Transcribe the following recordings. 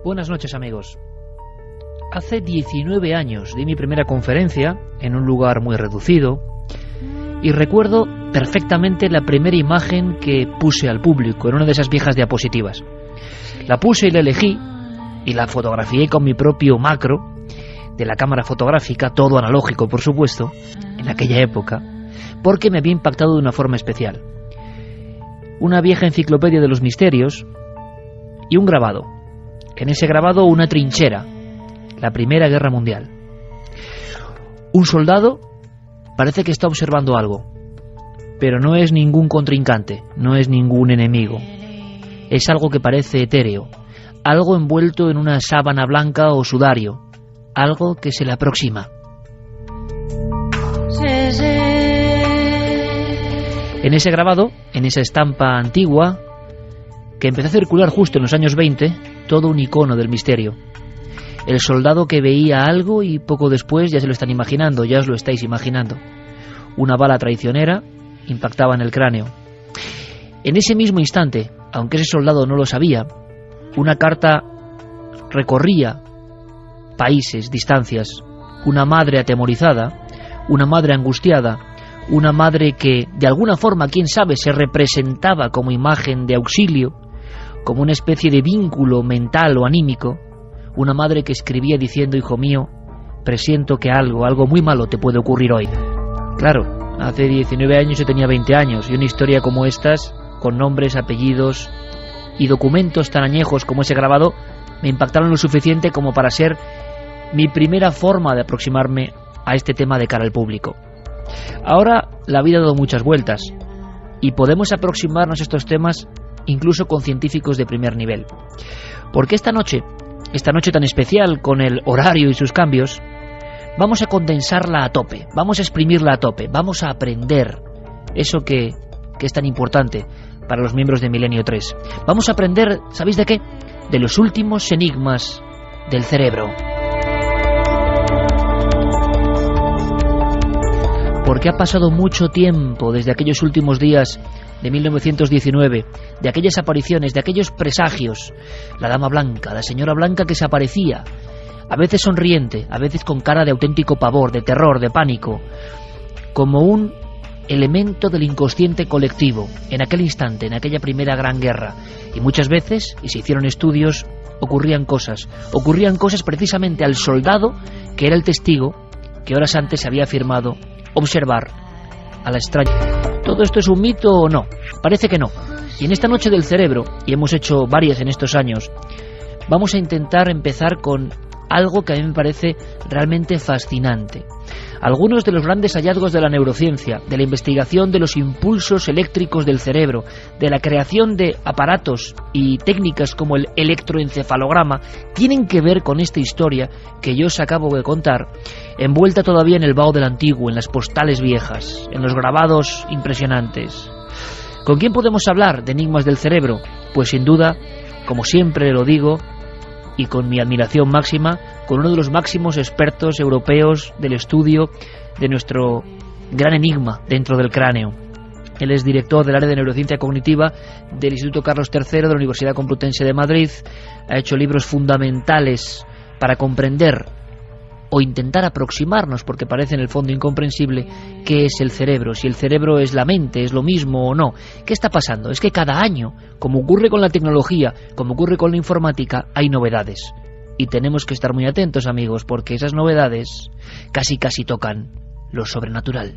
Buenas noches, amigos. Hace 19 años di mi primera conferencia en un lugar muy reducido y recuerdo perfectamente la primera imagen que puse al público en una de esas viejas diapositivas. La puse y la elegí y la fotografié con mi propio macro de la cámara fotográfica, todo analógico por supuesto, en aquella época, porque me había impactado de una forma especial. Una vieja enciclopedia de los misterios y un grabado. En ese grabado una trinchera, la Primera Guerra Mundial. Un soldado parece que está observando algo, pero no es ningún contrincante, no es ningún enemigo. Es algo que parece etéreo, algo envuelto en una sábana blanca o sudario, algo que se le aproxima. En ese grabado, en esa estampa antigua, que empezó a circular justo en los años 20, todo un icono del misterio. El soldado que veía algo y poco después ya se lo están imaginando, ya os lo estáis imaginando. Una bala traicionera impactaba en el cráneo. En ese mismo instante, aunque ese soldado no lo sabía, una carta recorría países, distancias. Una madre atemorizada, una madre angustiada, una madre que, de alguna forma, quién sabe, se representaba como imagen de auxilio, como una especie de vínculo mental o anímico. Una madre que escribía diciendo: hijo mío, presiento que algo muy malo te puede ocurrir hoy. Claro, hace 19 años yo tenía 20 años, y una historia como estas, con nombres, apellidos y documentos tan añejos como ese grabado, me impactaron lo suficiente como para ser mi primera forma de aproximarme a este tema de cara al público. Ahora la vida ha dado muchas vueltas y podemos aproximarnos a estos temas incluso con científicos de primer nivel. Porque esta noche tan especial, con el horario y sus cambios, vamos a condensarla a tope, vamos a exprimirla a tope, vamos a aprender eso que es tan importante para los miembros de Milenio 3. Vamos a aprender, ¿sabéis de qué? De los últimos enigmas del cerebro. Porque ha pasado mucho tiempo desde aquellos últimos días de 1919, de aquellas apariciones, de aquellos presagios. La dama blanca, la señora blanca que se aparecía, a veces sonriente, a veces con cara de auténtico pavor, de terror, de pánico, como un elemento del inconsciente colectivo, en aquel instante, en aquella primera gran guerra. Y muchas veces, y se hicieron estudios, ocurrían cosas precisamente al soldado que era el testigo que horas antes había afirmado observar a la extraña. ¿Todo esto es un mito o no? Parece que no. Y en esta noche del cerebro, y hemos hecho varias en estos años, vamos a intentar empezar con algo que a mí me parece realmente fascinante. Algunos de los grandes hallazgos de la neurociencia, de la investigación de los impulsos eléctricos del cerebro, de la creación de aparatos y técnicas como el electroencefalograma, tienen que ver con esta historia que yo os acabo de contar, envuelta todavía en el vaho del antiguo, en las postales viejas, en los grabados impresionantes. ¿Con quién podemos hablar de enigmas del cerebro? Pues sin duda, como siempre lo digo, y con mi admiración máxima, con uno de los máximos expertos europeos del estudio de nuestro gran enigma dentro del cráneo. Él es director del área de neurociencia cognitiva del Instituto Carlos III de la Universidad Complutense de Madrid. Ha hecho libros fundamentales para comprender o intentar aproximarnos, porque parece en el fondo incomprensible, qué es el cerebro, si el cerebro es la mente, es lo mismo o no. ¿Qué está pasando? Es que cada año, como ocurre con la tecnología, como ocurre con la informática, hay novedades. Y tenemos que estar muy atentos, amigos, porque esas novedades casi tocan lo sobrenatural.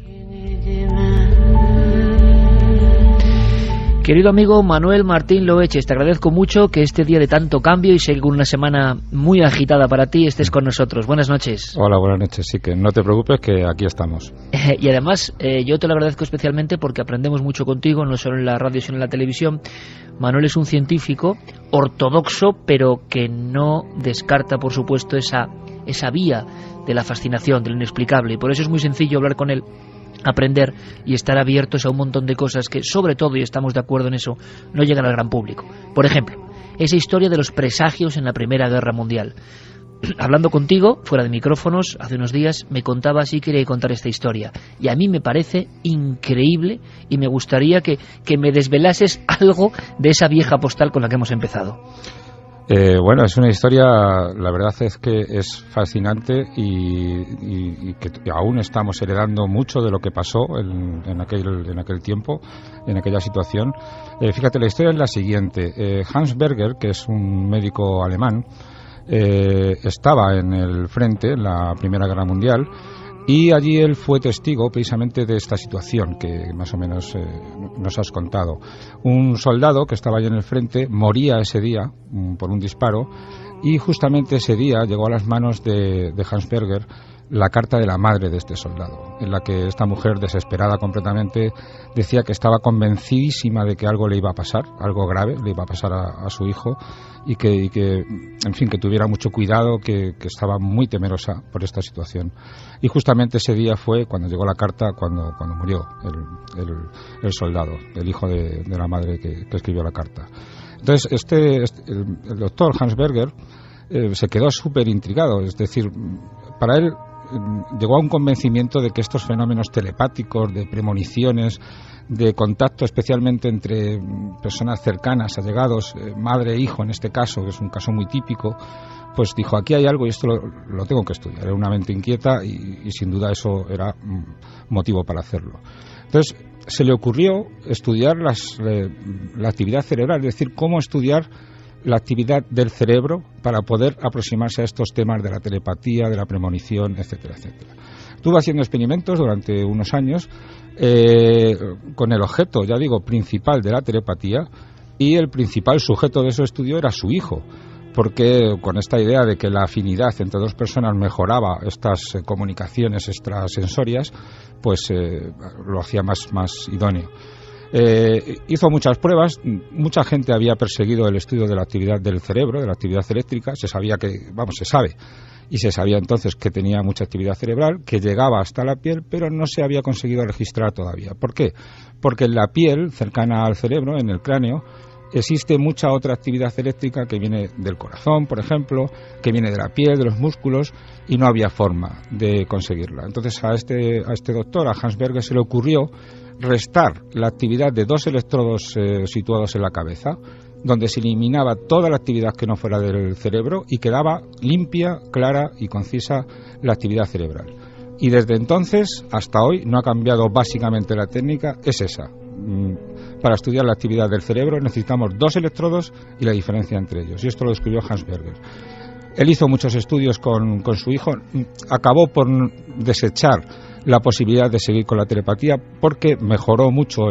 Querido amigo Manuel Martín Loeches, te agradezco mucho que este día de tanto cambio y sé que una semana muy agitada para ti estés con nosotros. Buenas noches. Hola, buenas noches. Sí, que no te preocupes, que aquí estamos. Y además yo te lo agradezco especialmente porque aprendemos mucho contigo, no solo en la radio sino en la televisión. Manuel es un científico ortodoxo, pero que no descarta, por supuesto, esa vía de la fascinación, de lo inexplicable. Y por eso es muy sencillo hablar con él, aprender y estar abiertos a un montón de cosas que, sobre todo, y estamos de acuerdo en eso, no llegan al gran público. Por ejemplo, esa historia de los presagios en la Primera Guerra Mundial. Hablando contigo, fuera de micrófonos, hace unos días, me contabas y quería contar esta historia. Y a mí me parece increíble y me gustaría que me desvelases algo de esa vieja postal con la que hemos empezado. Bueno, es una historia, la verdad es que es fascinante y que aún estamos heredando mucho de lo que pasó en aquel tiempo, en aquella situación. Fíjate, la historia es la siguiente. Hans Berger, que es un médico alemán, estaba en el frente en la Primera Guerra Mundial. Y allí él fue testigo precisamente de esta situación que más o menos nos has contado. Un soldado que estaba allí en el frente moría ese día por un disparo y justamente ese día llegó a las manos de Hans Berger la carta de la madre de este soldado, en la que esta mujer, desesperada completamente, decía que estaba convencidísima de que algo le iba a pasar, algo grave le iba a pasar a su hijo y que en fin, que tuviera mucho cuidado, que estaba muy temerosa por esta situación. Y justamente ese día fue cuando llegó la carta, cuando murió el soldado, el hijo de la madre que escribió la carta. Entonces, el doctor Hans Berger se quedó súper intrigado, es decir, para él llegó a un convencimiento de que estos fenómenos telepáticos, de premoniciones, de contacto especialmente entre personas cercanas, allegados, madre e hijo en este caso, que es un caso muy típico, pues dijo, aquí hay algo y esto lo tengo que estudiar. Era una mente inquieta y sin duda eso era motivo para hacerlo. Entonces se le ocurrió estudiar la actividad cerebral, es decir, cómo estudiar la actividad del cerebro para poder aproximarse a estos temas de la telepatía, de la premonición, etcétera, etcétera. Estuvo haciendo experimentos durante unos años con el objeto, ya digo, principal de la telepatía, y el principal sujeto de su estudio era su hijo, porque con esta idea de que la afinidad entre dos personas mejoraba estas comunicaciones extrasensorias, pues lo hacía más idóneo. Hizo muchas pruebas, mucha gente había perseguido el estudio de la actividad del cerebro, de la actividad eléctrica, se sabe y se sabía entonces que tenía mucha actividad cerebral, que llegaba hasta la piel, pero no se había conseguido registrar todavía. ¿Por qué? Porque en la piel, cercana al cerebro, en el cráneo, existe mucha otra actividad eléctrica que viene del corazón, por ejemplo, que viene de la piel, de los músculos, y no había forma de conseguirla. Entonces a este doctor, a Hans Berger, se le ocurrió restar la actividad de dos electrodos situados en la cabeza, donde se eliminaba toda la actividad que no fuera del cerebro y quedaba limpia, clara y concisa la actividad cerebral. Y desde entonces hasta hoy no ha cambiado básicamente la técnica, es esa. Para estudiar la actividad del cerebro necesitamos dos electrodos y la diferencia entre ellos. Y esto lo descubrió Hans Berger. Él hizo muchos estudios con su hijo, acabó por desechar la posibilidad de seguir con la telepatía porque mejoró mucho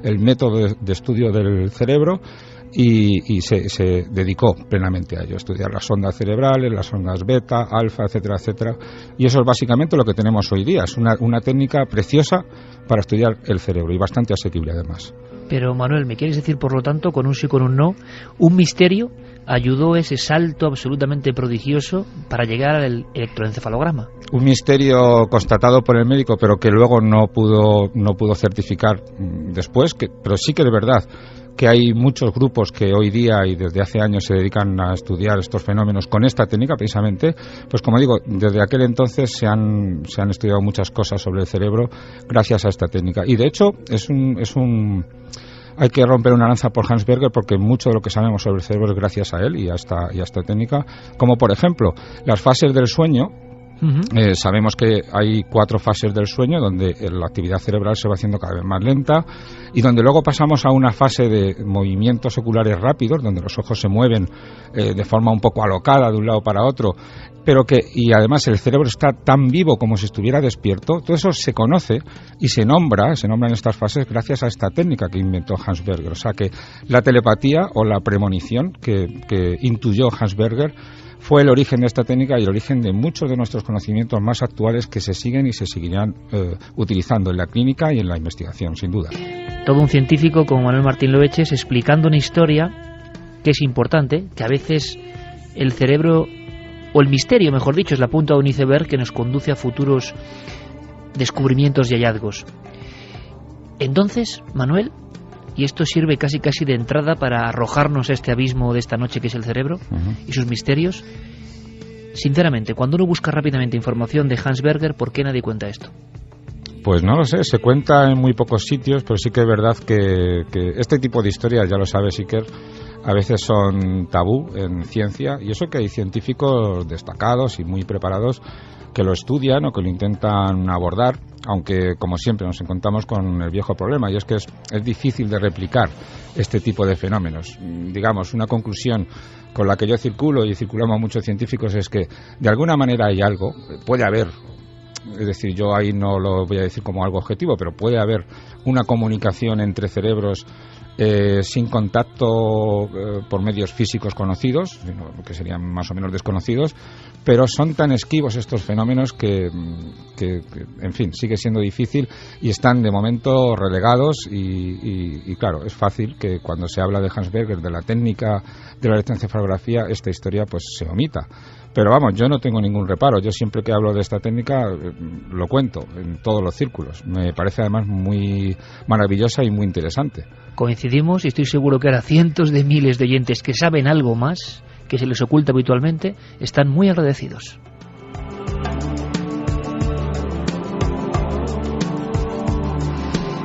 el método de estudio del cerebro y se dedicó plenamente a ello, a estudiar las ondas cerebrales, las ondas beta, alfa, etcétera, etcétera. Y eso es básicamente lo que tenemos hoy día. Es una técnica preciosa para estudiar el cerebro y bastante asequible además. Pero Manuel, ¿me quieres decir, por lo tanto, con un sí, con un no, un misterio ayudó ese salto absolutamente prodigioso para llegar al electroencefalograma? Un misterio constatado por el médico, pero que luego no pudo certificar después, pero sí que de verdad que hay muchos grupos que hoy día y desde hace años se dedican a estudiar estos fenómenos con esta técnica precisamente. Pues como digo, desde aquel entonces se han estudiado muchas cosas sobre el cerebro gracias a esta técnica. Y de hecho hay que romper una lanza por Hans Berger porque mucho de lo que sabemos sobre el cerebro es gracias a él y a esta técnica, como por ejemplo las fases del sueño. Sabemos que hay 4 fases del sueño donde la actividad cerebral se va haciendo cada vez más lenta y donde luego pasamos a una fase de movimientos oculares rápidos donde los ojos se mueven de forma un poco alocada de un lado para otro, y además el cerebro está tan vivo como si estuviera despierto. Todo eso se conoce y se nombran estas fases gracias a esta técnica que inventó Hans Berger. O sea que la telepatía o la premonición que intuyó Hans Berger fue el origen de esta técnica y el origen de muchos de nuestros conocimientos más actuales que se siguen y se seguirán utilizando en la clínica y en la investigación, sin duda. Todo un científico como Manuel Martín Loeches explicando una historia que es importante, que a veces el cerebro, o el misterio, mejor dicho, es la punta de un iceberg que nos conduce a futuros descubrimientos y hallazgos. Entonces, Manuel, y esto sirve casi de entrada para arrojarnos a este abismo de esta noche que es el cerebro y sus misterios. Sinceramente, cuando uno busca rápidamente información de Hans Berger, ¿por qué nadie cuenta esto? Pues no lo sé, se cuenta en muy pocos sitios, pero sí que es verdad que este tipo de historias, ya lo sabes, Iker, a veces son tabú en ciencia, y eso que hay científicos destacados y muy preparados que lo estudian o que lo intentan abordar, aunque como siempre nos encontramos con el viejo problema, y es que es difícil de replicar este tipo de fenómenos. Digamos, una conclusión con la que yo circulo y circulamos muchos científicos es que de alguna manera hay algo, puede haber, es decir, yo ahí no lo voy a decir como algo objetivo, pero puede haber una comunicación entre cerebros sin contacto por medios físicos conocidos, que serían más o menos desconocidos, pero son tan esquivos estos fenómenos que en fin, sigue siendo difícil y están de momento relegados y claro, es fácil que cuando se habla de Hans Berger, de la técnica de la electroencefalografía, esta historia pues se omita. Pero vamos, yo no tengo ningún reparo. Yo siempre que hablo de esta técnica lo cuento en todos los círculos. Me parece además muy maravillosa y muy interesante. Coincidimos y estoy seguro que ahora cientos de miles de oyentes que saben algo más que se les oculta habitualmente están muy agradecidos.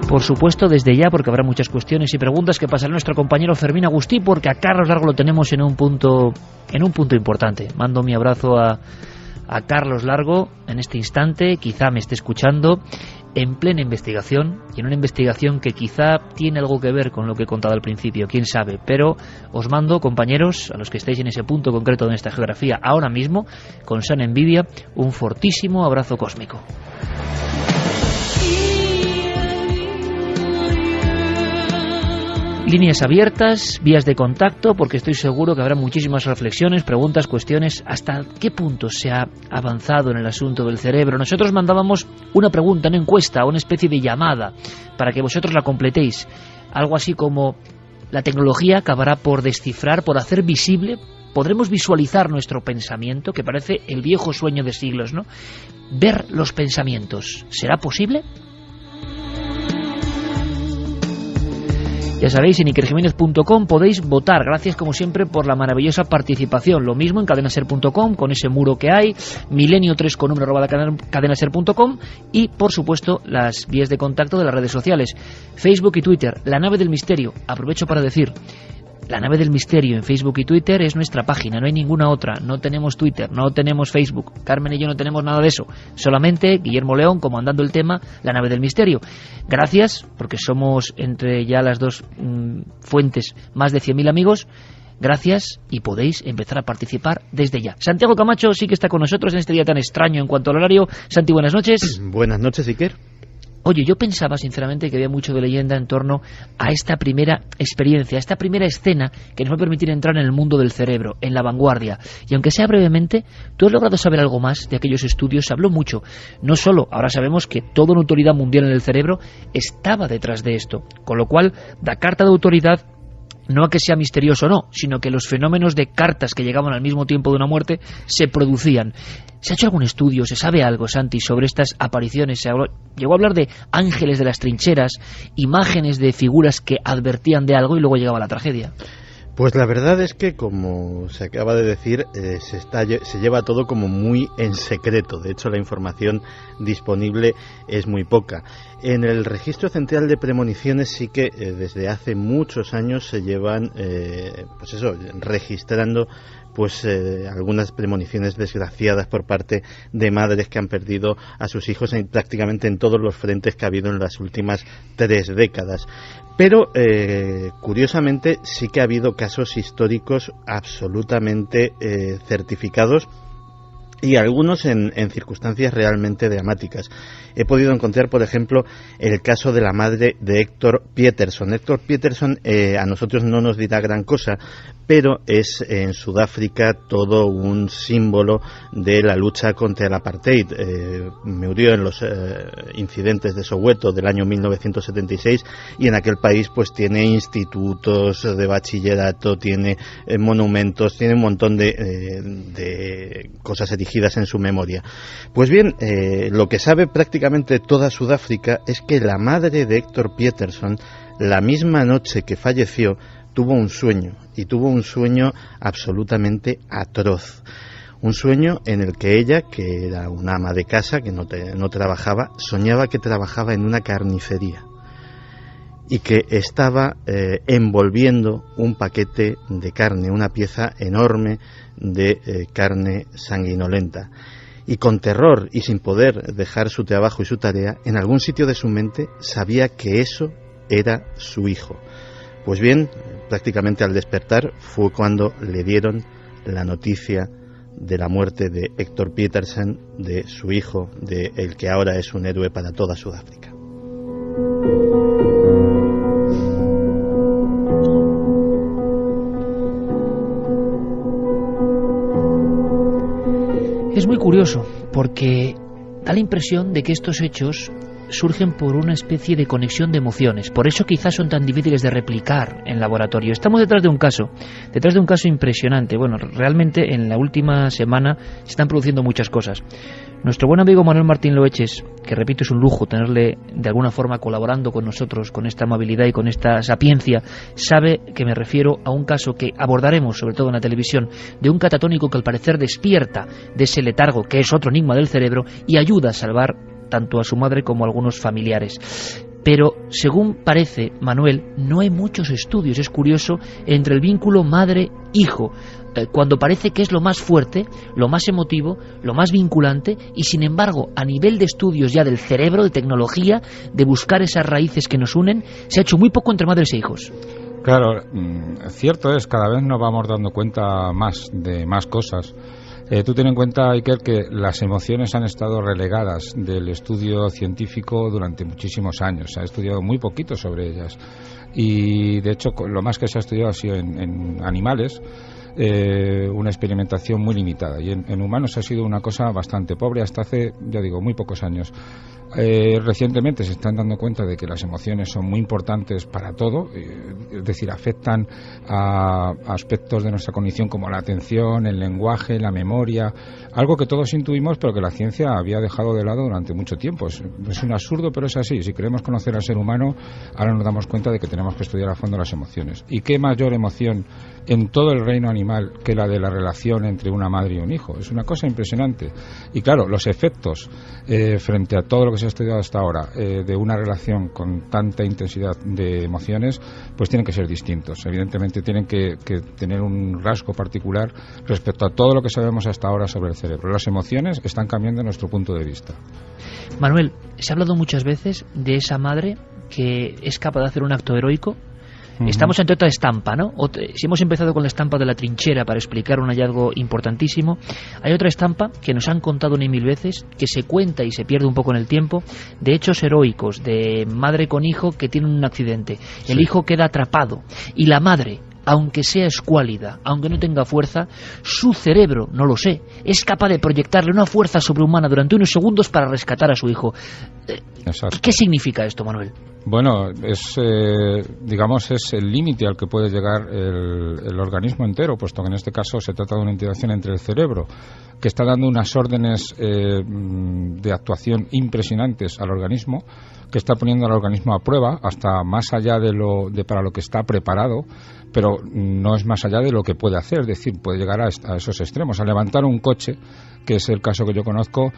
Por supuesto, desde ya, porque habrá muchas cuestiones y preguntas que pasará nuestro compañero Fermín Agustí, porque a Carlos Largo lo tenemos en un punto importante. Mando mi abrazo a Carlos Largo en este instante, quizá me esté escuchando, en plena investigación, y en una investigación que quizá tiene algo que ver con lo que he contado al principio, quién sabe, pero os mando, compañeros, a los que estéis en ese punto concreto de esta geografía ahora mismo, con sana envidia, un fortísimo abrazo cósmico. Líneas abiertas, vías de contacto, porque estoy seguro que habrá muchísimas reflexiones, preguntas, cuestiones. ¿Hasta qué punto se ha avanzado en el asunto del cerebro? Nosotros mandábamos una pregunta, una encuesta, una especie de llamada, para que vosotros la completéis. Algo así como: ¿la tecnología acabará por descifrar, por hacer visible? ¿Podremos visualizar nuestro pensamiento? Que parece el viejo sueño de siglos, ¿no? Ver los pensamientos, ¿será posible? Ya sabéis, en ikerjiménez.com podéis votar. Gracias, como siempre, por la maravillosa participación. Lo mismo en cadenaser.com, con ese muro que hay, milenio3 con número @cadenaser.com, y, por supuesto, las vías de contacto de las redes sociales, Facebook y Twitter. La Nave del Misterio. Aprovecho para decir, La Nave del Misterio en Facebook y Twitter es nuestra página, no hay ninguna otra. No tenemos Twitter, no tenemos Facebook. Carmen y yo no tenemos nada de eso. Solamente Guillermo León comandando el tema La Nave del Misterio. Gracias, porque somos entre ya las dos fuentes más de 100.000 amigos. Gracias, y podéis empezar a participar desde ya. Santiago Camacho sí que está con nosotros en este día tan extraño en cuanto al horario. Santi, buenas noches. Buenas noches, Iker. Oye, yo pensaba sinceramente que había mucho de leyenda en torno a esta primera experiencia, a esta primera escena que nos va a permitir entrar en el mundo del cerebro, en la vanguardia. Y aunque sea brevemente, ¿tú has logrado saber algo más de aquellos estudios? Se habló mucho. No solo, ahora sabemos que toda una autoridad mundial en el cerebro estaba detrás de esto, con lo cual da carta de autoridad. No a que sea misterioso o no, sino que los fenómenos de cartas que llegaban al mismo tiempo de una muerte se producían. ¿Se ha hecho algún estudio, se sabe algo, Santi, sobre estas apariciones? Llegó a hablar de ángeles de las trincheras, imágenes de figuras que advertían de algo y luego llegaba la tragedia. Pues la verdad es que, como se acaba de decir, se lleva todo como muy en secreto. De hecho, la información disponible es muy poca. En el Registro Central de Premoniciones sí que desde hace muchos años se llevan registrando algunas premoniciones desgraciadas por parte de madres que han perdido a sus hijos prácticamente en todos los frentes que ha habido en las últimas 3 décadas. Pero, curiosamente, sí que ha habido casos históricos absolutamente certificados, y algunos en circunstancias realmente dramáticas. He podido encontrar, por ejemplo, el caso de la madre de Héctor Pieterson. Héctor Pieterson a nosotros no nos dirá gran cosa, pero es en Sudáfrica todo un símbolo de la lucha contra el apartheid. Murió en los incidentes de Soweto del año 1976, y en aquel país pues tiene institutos de bachillerato, tiene monumentos, tiene un montón de cosas erigidas en su memoria. Pues bien, lo que sabe prácticamente toda Sudáfrica es que la madre de Héctor Pieterson, la misma noche que falleció, tuvo un sueño, y tuvo un sueño absolutamente atroz. Un sueño en el que ella, que era una ama de casa, que no trabajaba, soñaba que trabajaba en una carnicería. y que estaba envolviendo un paquete de carne, una pieza enorme de carne sanguinolenta. Y con terror y sin poder dejar su trabajo y su tarea, en algún sitio de su mente sabía que eso era su hijo. Pues bien, prácticamente al despertar fue cuando le dieron la noticia de la muerte de Héctor Pietersen, de su hijo, de el que ahora es un héroe para toda Sudáfrica. Es muy curioso, porque da la impresión de que estos hechos surgen por una especie de conexión de emociones. Por eso quizás son tan difíciles de replicar en laboratorio. Estamos detrás de un caso impresionante. Bueno, realmente en la última semana se están produciendo muchas cosas. Nuestro buen amigo Manuel Martín Loeches, que repito, es un lujo tenerle de alguna forma colaborando con nosotros, con esta amabilidad y con esta sapiencia, sabe que me refiero a un caso que abordaremos, sobre todo en la televisión, de un catatónico que al parecer despierta de ese letargo, que es otro enigma del cerebro, y ayuda a salvar tanto a su madre como a algunos familiares. Pero, según parece, Manuel, no hay muchos estudios, es curioso, entre el vínculo madre-hijo, cuando parece que es lo más fuerte, lo más emotivo, lo más vinculante, y sin embargo, a nivel de estudios ya del cerebro, de tecnología, de buscar esas raíces que nos unen, se ha hecho muy poco entre madres e hijos. Claro, cierto es, cada vez nos vamos dando cuenta más de más cosas. Tú ten en cuenta, Iker, que las emociones han estado relegadas del estudio científico durante muchísimos años. Se ha estudiado muy poquito sobre ellas. Y, de hecho, lo más que se ha estudiado ha sido en animales, una experimentación muy limitada. Y en humanos ha sido una cosa bastante pobre hasta hace, ya digo, muy pocos años. Recientemente se están dando cuenta de que las emociones son muy importantes para todo, es decir, afectan a aspectos de nuestra cognición como la atención, el lenguaje, la memoria, algo que todos intuimos pero que la ciencia había dejado de lado durante mucho tiempo. Es un absurdo, pero es así. Si queremos conocer al ser humano, ahora nos damos cuenta de que tenemos que estudiar a fondo las emociones. ¿Y qué mayor emoción en todo el reino animal que la de la relación entre una madre y un hijo? Es una cosa impresionante. Y claro, los efectos frente a todo lo que se ha estudiado hasta ahora de una relación con tanta intensidad de emociones, pues tienen que ser distintos. Evidentemente tienen que tener un rasgo particular respecto a todo lo que sabemos hasta ahora sobre el cerebro. Las emociones están cambiando nuestro punto de vista. Manuel, se ha hablado muchas veces de esa madre que es capaz de hacer un acto heroico. Estamos ante otra estampa, ¿no? Si hemos empezado con la estampa de la trinchera para explicar un hallazgo importantísimo, hay otra estampa que nos han contado ni mil veces, que se cuenta y se pierde un poco en el tiempo, de hechos heroicos, de madre con hijo que tienen un accidente. Sí. El hijo queda atrapado y la madre, aunque sea escuálida, aunque no tenga fuerza, su cerebro, no lo sé, es capaz de proyectarle una fuerza sobrehumana durante unos segundos para rescatar a su hijo. ¿Qué significa esto, Manuel? Bueno, es el límite al que puede llegar el organismo entero, puesto que en este caso se trata de una interacción entre el cerebro, que está dando unas órdenes de actuación impresionantes al organismo, que está poniendo al organismo a prueba, hasta más allá de para lo que está preparado, pero no es más allá de lo que puede hacer, es decir, puede llegar a esos extremos, a levantar un coche, que es el caso que yo conozco,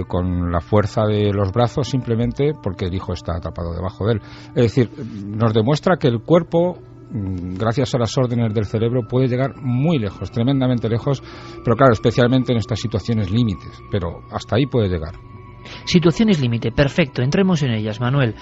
con la fuerza de los brazos, simplemente porque el hijo está atrapado debajo de él. Es decir, nos demuestra que el cuerpo, gracias a las órdenes del cerebro, puede llegar muy lejos, tremendamente lejos, pero claro, especialmente en estas situaciones límites, pero hasta ahí puede llegar. Situaciones límite, perfecto, entremos en ellas, Manuel.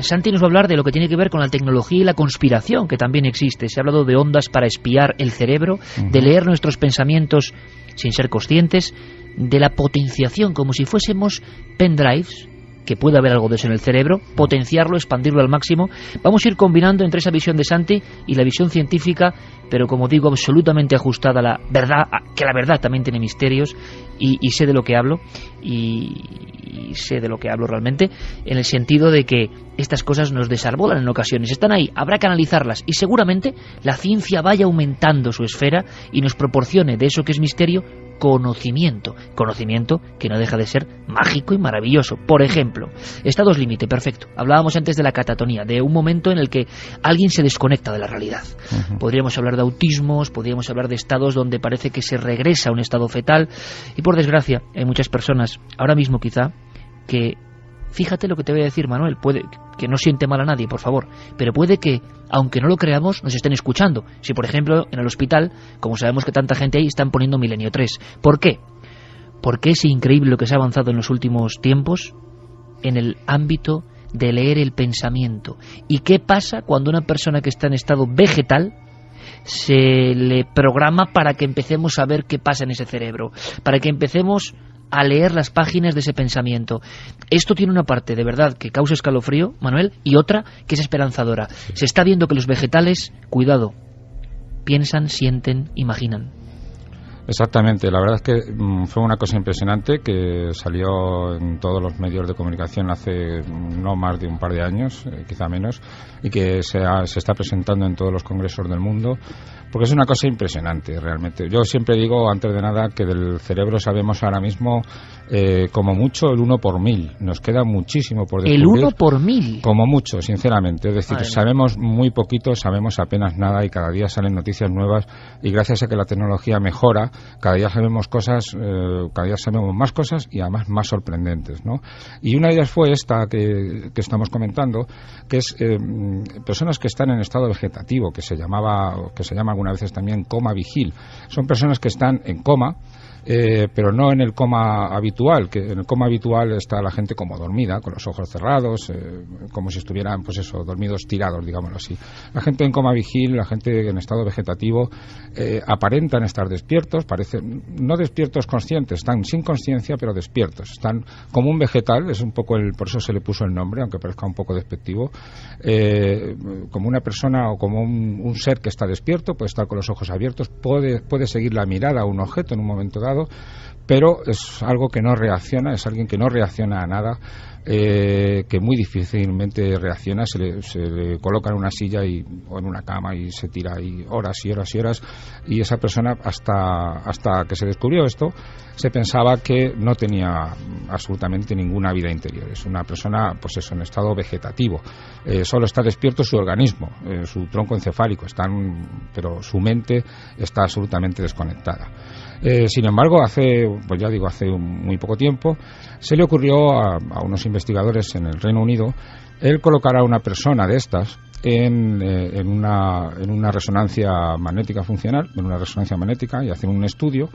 Santi nos va a hablar de lo que tiene que ver con la tecnología y la conspiración, que también existe. Se ha hablado de ondas para espiar el cerebro, de leer nuestros pensamientos sin ser conscientes, de la potenciación, como si fuésemos pendrives, que puede haber algo de eso en el cerebro, potenciarlo, expandirlo al máximo. Vamos a ir combinando entre esa visión de Santi y la visión científica, pero como digo, absolutamente ajustada a la verdad, que la verdad también tiene misterios, y sé de lo que hablo, y sé de lo que hablo realmente, en el sentido de que estas cosas nos desarbolan en ocasiones, están ahí, habrá que analizarlas, y seguramente la ciencia vaya aumentando su esfera y nos proporcione de eso que es misterio conocimiento que no deja de ser mágico y maravilloso. Por ejemplo, estados límite, perfecto. Hablábamos antes de la catatonía, de un momento en el que alguien se desconecta de la realidad. Podríamos hablar de autismos, podríamos hablar de estados donde parece que se regresa a un estado fetal, y por desgracia hay muchas personas, ahora mismo quizá, que fíjate lo que te voy a decir, Manuel, puede que no siente mal a nadie, por favor, pero puede que, aunque no lo creamos, nos estén escuchando. Si, por ejemplo, en el hospital, como sabemos que tanta gente ahí, están poniendo Milenio 3. ¿Por qué? Porque es increíble lo que se ha avanzado en los últimos tiempos en el ámbito de leer el pensamiento. ¿Y qué pasa cuando una persona que está en estado vegetal se le programa para que empecemos a ver qué pasa en ese cerebro, para que empecemos a leer las páginas de ese pensamiento? Esto tiene una parte de verdad que causa escalofrío, Manuel, y otra que es esperanzadora. Se está viendo que los vegetales, cuidado, piensan, sienten, imaginan. Exactamente, la verdad es que fue una cosa impresionante que salió en todos los medios de comunicación hace no más de un par de años, quizá menos, y que se está presentando en todos los congresos del mundo, porque es una cosa impresionante realmente. Yo siempre digo, antes de nada, que del cerebro sabemos ahora mismo como mucho el 1 por 1000. Nos queda muchísimo por descubrir. ¿El 1 por 1000? Como mucho, sinceramente. Es decir, Madre sabemos muy poquito, sabemos apenas nada, y cada día salen noticias nuevas, y gracias a que la tecnología mejora, cada día sabemos cosas, cada día sabemos más cosas y además más sorprendentes, ¿no? Y una de ellas fue esta que estamos comentando, que es personas que están en estado vegetativo, que se llama algunas veces también coma vigil. Son personas que están en coma, pero no en el coma habitual, que en el coma habitual está la gente como dormida, con los ojos cerrados, como si estuvieran, pues eso, dormidos tirados, digámoslo así. La gente en coma vigil, la gente en estado vegetativo, aparentan estar despiertos, parecen no despiertos conscientes, están sin conciencia, pero despiertos, están como un vegetal, es un poco por eso se le puso el nombre, aunque parezca un poco despectivo, como una persona o como un ser que está despierto, puede estar con los ojos abiertos, puede seguir la mirada a un objeto en un momento dado, pero es algo que no reacciona, es alguien que no reacciona a nada, que muy difícilmente reacciona, se le coloca en una silla o en una cama y se tira ahí horas y horas y horas, y esa persona hasta que se descubrió esto se pensaba que no tenía absolutamente ninguna vida interior, es una persona pues eso, en estado vegetativo, solo está despierto su organismo, su tronco encefálico, pero su mente está absolutamente desconectada. Sin embargo, hace muy poco tiempo se le ocurrió a unos investigadores en el Reino Unido el colocar a una persona de estas en una resonancia magnética funcional, en una resonancia magnética, y hacer un estudio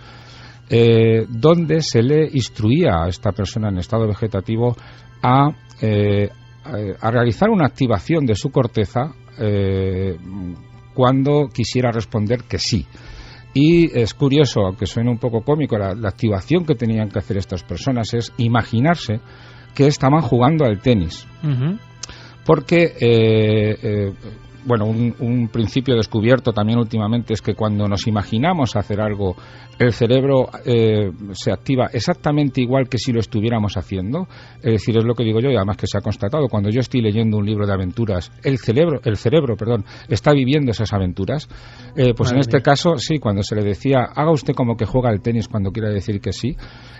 donde se le instruía a esta persona en estado vegetativo a realizar una activación de su corteza cuando quisiera responder que sí. Y es curioso, aunque suene un poco cómico, la activación que tenían que hacer estas personas es imaginarse que estaban jugando al tenis. Uh-huh. Porque, un principio descubierto también últimamente es que cuando nos imaginamos hacer algo, el cerebro se activa exactamente igual que si lo estuviéramos haciendo. Es decir, es lo que digo yo, y además que se ha constatado, cuando yo estoy leyendo un libro de aventuras, el cerebro, está viviendo esas aventuras. Pues en este caso, sí, cuando se le decía, haga usted como que juega al tenis cuando quiera decir que sí,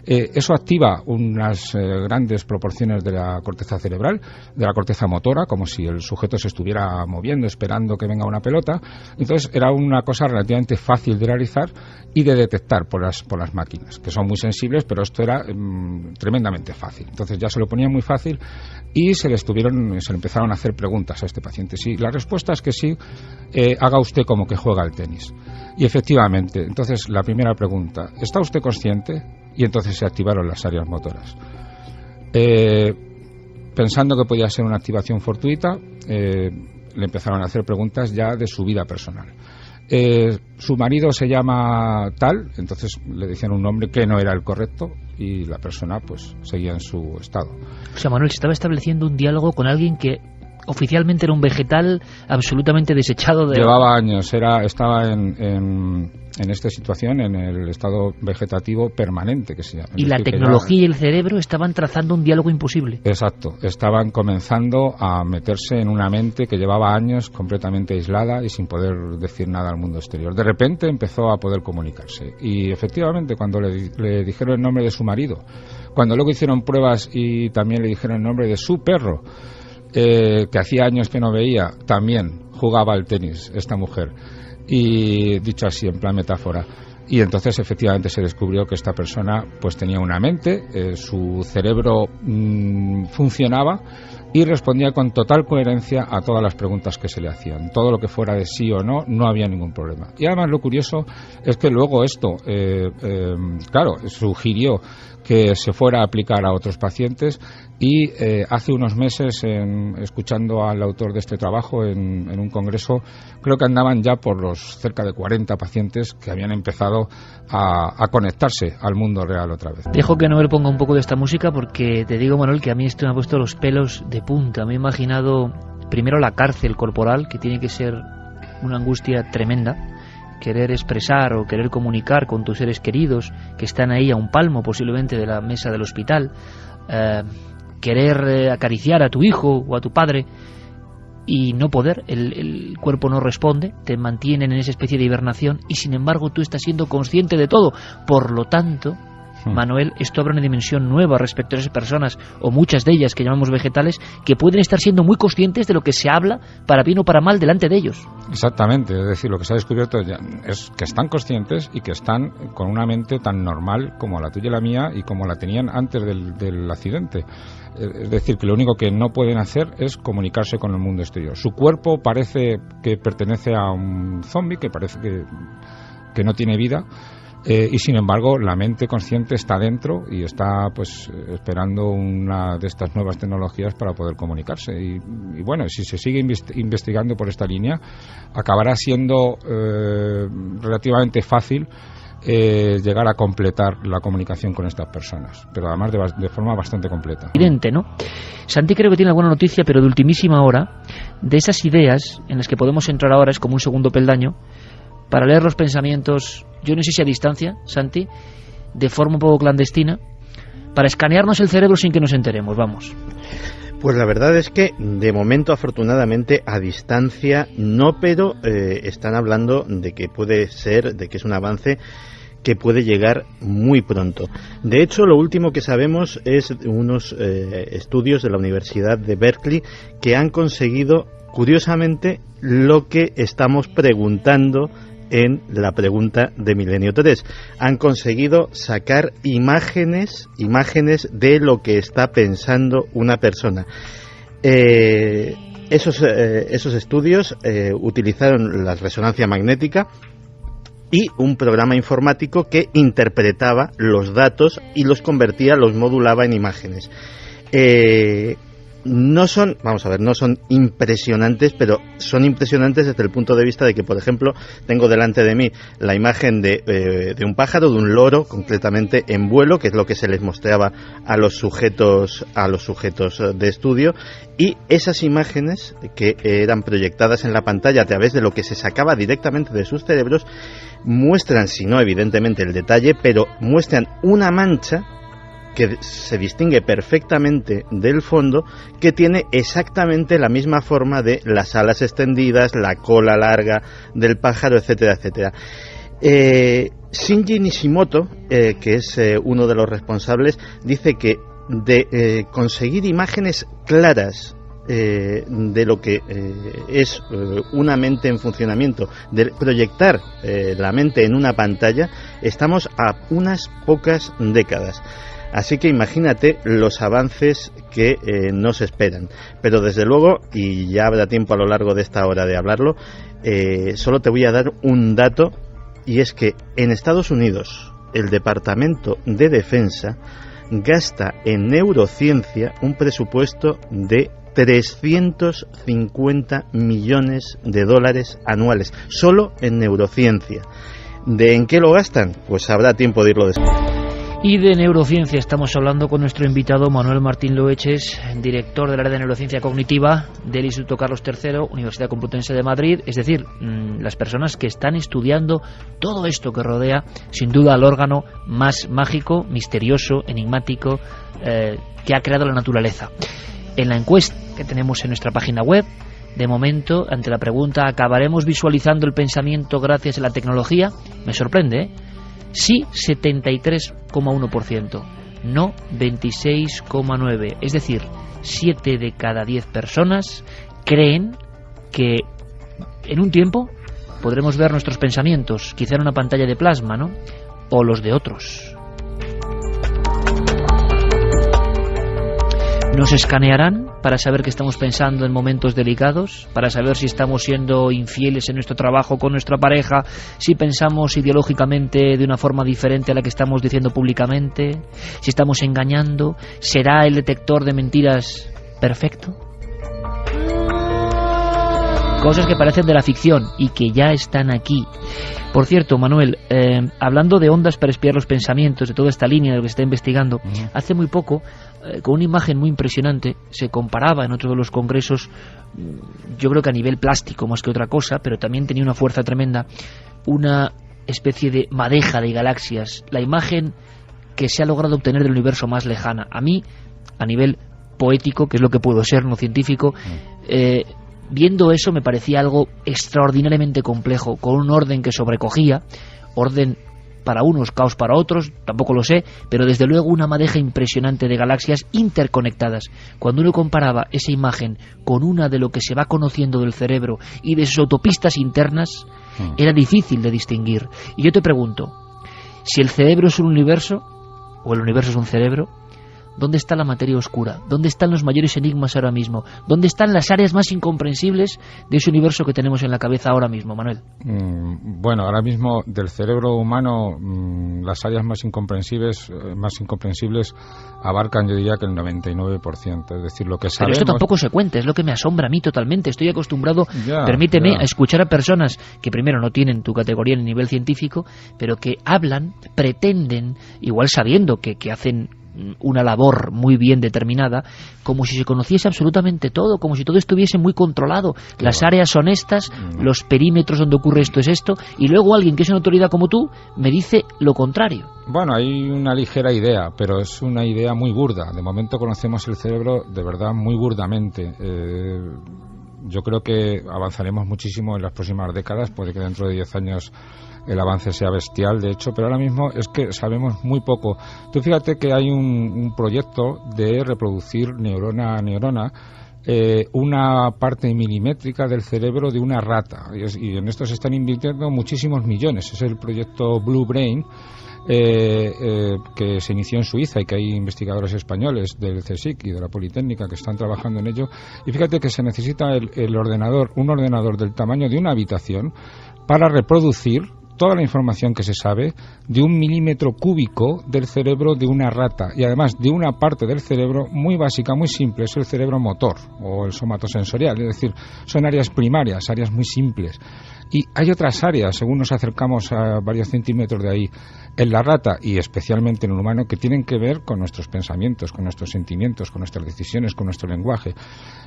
eso activa unas grandes proporciones de la corteza cerebral, de la corteza motora, como si el sujeto se estuviera moviendo, esperando que venga una pelota. Entonces era una cosa relativamente fácil de realizar y de detectar por las máquinas, que son muy sensibles, pero esto era tremendamente fácil. Entonces ya se lo ponían muy fácil y se le empezaron a hacer preguntas a este paciente. Sí, la respuesta es que sí, haga usted como que juega al tenis. Y efectivamente, entonces la primera pregunta, ¿está usted consciente? Y entonces se activaron las áreas motoras. Pensando que podía ser una activación fortuita, le empezaron a hacer preguntas ya de su vida personal. Su marido se llama tal, entonces le decían un nombre que no era el correcto y la persona pues seguía en su estado. O sea, Manuel, se estaba estableciendo un diálogo con alguien que oficialmente era un vegetal absolutamente desechado de... Llevaba años, estaba en esta situación, en el estado vegetativo permanente, que se llama. Y la tecnología y el cerebro estaban trazando un diálogo imposible. Exacto, estaban comenzando a meterse en una mente que llevaba años completamente aislada y sin poder decir nada al mundo exterior. De repente empezó a poder comunicarse. Y efectivamente, cuando le dijeron el nombre de su marido, cuando luego hicieron pruebas y también le dijeron el nombre de su perro, que hacía años que no veía, también jugaba al tenis esta mujer. y dicho así en plan metáfora. Y entonces efectivamente se descubrió que esta persona pues tenía una mente, su cerebro funcionaba y respondía con total coherencia a todas las preguntas que se le hacían. Todo lo que fuera de sí o no, no había ningún problema. Y además lo curioso es que luego esto, claro, sugirió que se fuera a aplicar a otros pacientes y hace unos meses, escuchando al autor de este trabajo en un congreso, creo que andaban ya por los cerca de 40 pacientes que habían empezado a conectarse al mundo real otra vez. Dejo que Noel ponga un poco de esta música porque te digo, Manuel, que a mí esto me ha puesto los pelos de punta. Me he imaginado primero la cárcel corporal, que tiene que ser una angustia tremenda, querer expresar o querer comunicar con tus seres queridos que están ahí a un palmo posiblemente de la mesa del hospital, querer acariciar a tu hijo o a tu padre y no poder, el cuerpo no responde, te mantienen en esa especie de hibernación y sin embargo tú estás siendo consciente de todo. Por lo tanto, Manuel, esto abre una dimensión nueva respecto a esas personas, o muchas de ellas que llamamos vegetales, que pueden estar siendo muy conscientes de lo que se habla, para bien o para mal, delante de ellos. Exactamente, es decir, lo que se ha descubierto ya es que están conscientes y que están con una mente tan normal como la tuya y la mía y como la tenían antes del accidente. Es decir, que lo único que no pueden hacer es comunicarse con el mundo exterior. Su cuerpo parece que pertenece a un zombie, que parece que no tiene vida. Y sin embargo la mente consciente está dentro y está pues esperando una de estas nuevas tecnologías para poder comunicarse y bueno, si se sigue investigando por esta línea acabará siendo relativamente fácil llegar a completar la comunicación con estas personas, pero además de forma bastante completa. Evidente, ¿no? Santi creo que tiene alguna noticia, pero de ultimísima hora, de esas ideas en las que podemos entrar ahora, es como un segundo peldaño, para leer los pensamientos, yo no sé si a distancia, Santi, de forma un poco clandestina, para escanearnos el cerebro sin que nos enteremos, vamos. Pues la verdad es que de momento afortunadamente a distancia no, pero están hablando de que puede ser, de que es un avance que puede llegar muy pronto. De hecho, lo último que sabemos es unos estudios de la Universidad de Berkeley que han conseguido, curiosamente, lo que estamos preguntando en la pregunta de Milenio 3. Han conseguido sacar imágenes de lo que está pensando una persona. Esos estudios utilizaron la resonancia magnética y un programa informático que interpretaba los datos y los convertía, los modulaba en imágenes. No son, vamos a ver, no son impresionantes, pero son impresionantes desde el punto de vista de que, por ejemplo, tengo delante de mí la imagen de un pájaro, de un loro, concretamente en vuelo, que es lo que se les mostraba a los sujetos de estudio, y esas imágenes que eran proyectadas en la pantalla a través de lo que se sacaba directamente de sus cerebros, muestran, si no evidentemente el detalle, pero muestran una mancha que se distingue perfectamente del fondo, que tiene exactamente la misma forma de las alas extendidas, la cola larga del pájaro, etcétera, etcétera. Shinji Nishimoto, que es uno de los responsables, dice que de conseguir imágenes claras de lo que es una mente en funcionamiento, de proyectar la mente en una pantalla, estamos a unas pocas décadas. Así que imagínate los avances que nos esperan. Pero desde luego, y ya habrá tiempo a lo largo de esta hora de hablarlo, solo te voy a dar un dato, y es que en Estados Unidos el Departamento de Defensa gasta en neurociencia un presupuesto de 350 millones de dólares anuales, solo en neurociencia. ¿De en qué lo gastan? Pues habrá tiempo de irlo después. Y de neurociencia estamos hablando con nuestro invitado Manuel Martín Loeches, director del área de neurociencia cognitiva del Instituto Carlos III, Universidad Complutense de Madrid, es decir, las personas que están estudiando todo esto que rodea, sin duda, al órgano más mágico, misterioso, enigmático que ha creado la naturaleza. En la encuesta que tenemos en nuestra página web, de momento, ante la pregunta ¿acabaremos visualizando el pensamiento gracias a la tecnología? Me sorprende, ¿eh? Sí, 73,1%, no 26,9%. Es decir, 7 de cada 10 personas creen que en un tiempo podremos ver nuestros pensamientos, quizá en una pantalla de plasma, ¿no? O los de otros. ¿Nos escanearán para saber qué estamos pensando en momentos delicados? ¿Para saber si estamos siendo infieles en nuestro trabajo con nuestra pareja? ¿Si pensamos ideológicamente de una forma diferente a la que estamos diciendo públicamente? ¿Si estamos engañando? ¿Será el detector de mentiras perfecto? Cosas que parecen de la ficción y que ya están aquí. Por cierto, Manuel, hablando de ondas para espiar los pensamientos, de toda esta línea de lo que se está investigando, hace muy poco, con una imagen muy impresionante, se comparaba en otro de los congresos, yo creo que a nivel plástico más que otra cosa, pero también tenía una fuerza tremenda, una especie de madeja de galaxias, la imagen que se ha logrado obtener del universo más lejana. A mí, a nivel poético, que es lo que puedo ser, no científico, viendo eso me parecía algo extraordinariamente complejo, con un orden que sobrecogía, orden para unos, caos para otros, tampoco lo sé, pero desde luego una madeja impresionante de galaxias interconectadas. Cuando uno comparaba esa imagen con una de lo que se va conociendo del cerebro y de sus autopistas internas, era difícil de distinguir. Y yo te pregunto, si el cerebro es un universo, o el universo es un cerebro, ¿dónde está la materia oscura? ¿Dónde están los mayores enigmas ahora mismo? ¿Dónde están las áreas más incomprensibles de ese universo que tenemos en la cabeza ahora mismo, Manuel? Bueno, ahora mismo del cerebro humano las áreas más incomprensibles abarcan, yo diría que el 99%, es decir, lo que sabemos... Pero esto tampoco se cuenta, es lo que me asombra a mí totalmente. Estoy acostumbrado, permíteme, a escuchar a personas que primero no tienen tu categoría en el nivel científico, pero que hablan, pretenden, igual sabiendo que hacen una labor muy bien determinada, como si se conociese absolutamente todo, como si todo estuviese muy controlado. Las áreas son estas, los perímetros donde ocurre esto es esto, y luego alguien que es una autoridad como tú me dice lo contrario. Bueno, hay una ligera idea, pero es una idea muy burda. De momento conocemos el cerebro de verdad muy burdamente. Yo creo que avanzaremos muchísimo en las próximas décadas, puede que dentro de 10 años el avance sea bestial, de hecho, pero ahora mismo es que sabemos muy poco. Tú fíjate que hay un proyecto de reproducir neurona a neurona una parte milimétrica del cerebro de una rata, y en esto se están invirtiendo muchísimos millones. Es el proyecto Blue Brain, que se inició en Suiza y que hay investigadores españoles del CSIC y de la Politécnica que están trabajando en ello. Y fíjate que se necesita un ordenador del tamaño de una habitación para reproducir toda la información que se sabe de 1 milímetro cúbico del cerebro de una rata, y además de una parte del cerebro muy básica, muy simple, es el cerebro motor o el somatosensorial, es decir, son áreas primarias, áreas muy simples. Y hay otras áreas, según nos acercamos a varios centímetros de ahí, en la rata y especialmente en el humano, que tienen que ver con nuestros pensamientos, con nuestros sentimientos, con nuestras decisiones, con nuestro lenguaje.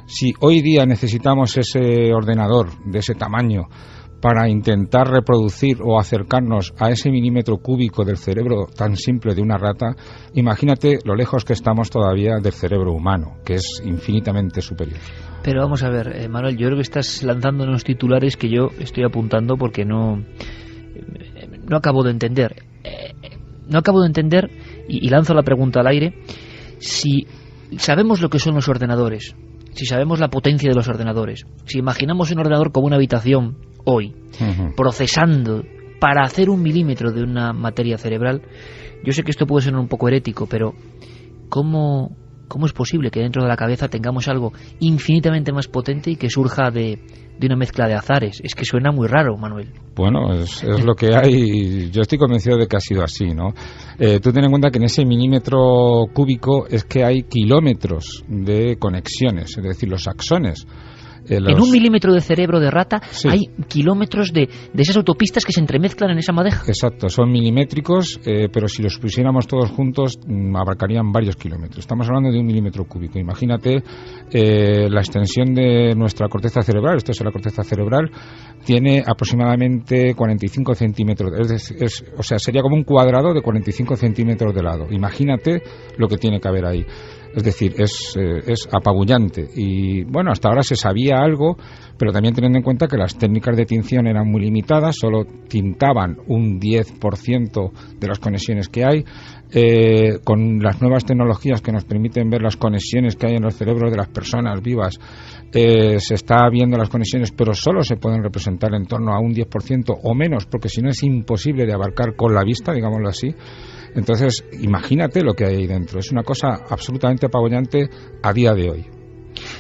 Si hoy día necesitamos ese ordenador de ese tamaño para intentar reproducir o acercarnos a ese milímetro cúbico del cerebro tan simple de una rata, imagínate lo lejos que estamos todavía del cerebro humano, que es infinitamente superior. Pero vamos a ver, Manuel, yo creo que estás lanzando unos titulares que yo estoy apuntando porque no acabo de entender. No acabo de entender, y lanzo la pregunta al aire, si sabemos lo que son los ordenadores, si sabemos la potencia de los ordenadores, si imaginamos un ordenador como una habitación hoy, procesando para hacer 1 milímetro de una materia cerebral, yo sé que esto puede ser un poco herético, pero ¿cómo es posible que dentro de la cabeza tengamos algo infinitamente más potente y que surja de una mezcla de azares? Es que suena muy raro, Manuel. Bueno, es lo que hay. Yo estoy convencido de que ha sido así, ¿no? Tú ten en cuenta que en ese milímetro cúbico es que hay kilómetros de conexiones, es decir, los axones. En 1 milímetro de cerebro de rata hay kilómetros de esas autopistas que se entremezclan en esa madeja. Exacto, son milimétricos, pero si los pusiéramos todos juntos abarcarían varios kilómetros. Estamos hablando de 1 milímetro cúbico. Imagínate la extensión de nuestra corteza cerebral. Esto es la corteza cerebral, tiene aproximadamente 45 centímetros. O sea, sería como un cuadrado de 45 centímetros de lado. Imagínate lo que tiene que haber ahí. Es decir, es apabullante. Y bueno, hasta ahora se sabía algo, pero también teniendo en cuenta que las técnicas de tinción eran muy limitadas, solo tintaban un 10% de las conexiones que hay. Con las nuevas tecnologías que nos permiten ver las conexiones que hay en los cerebros de las personas vivas, se está viendo las conexiones, pero solo se pueden representar en torno a un 10% o menos, porque si no es imposible de abarcar con la vista, digámoslo así. Entonces, imagínate lo que hay ahí dentro. Es una cosa absolutamente apabullante a día de hoy.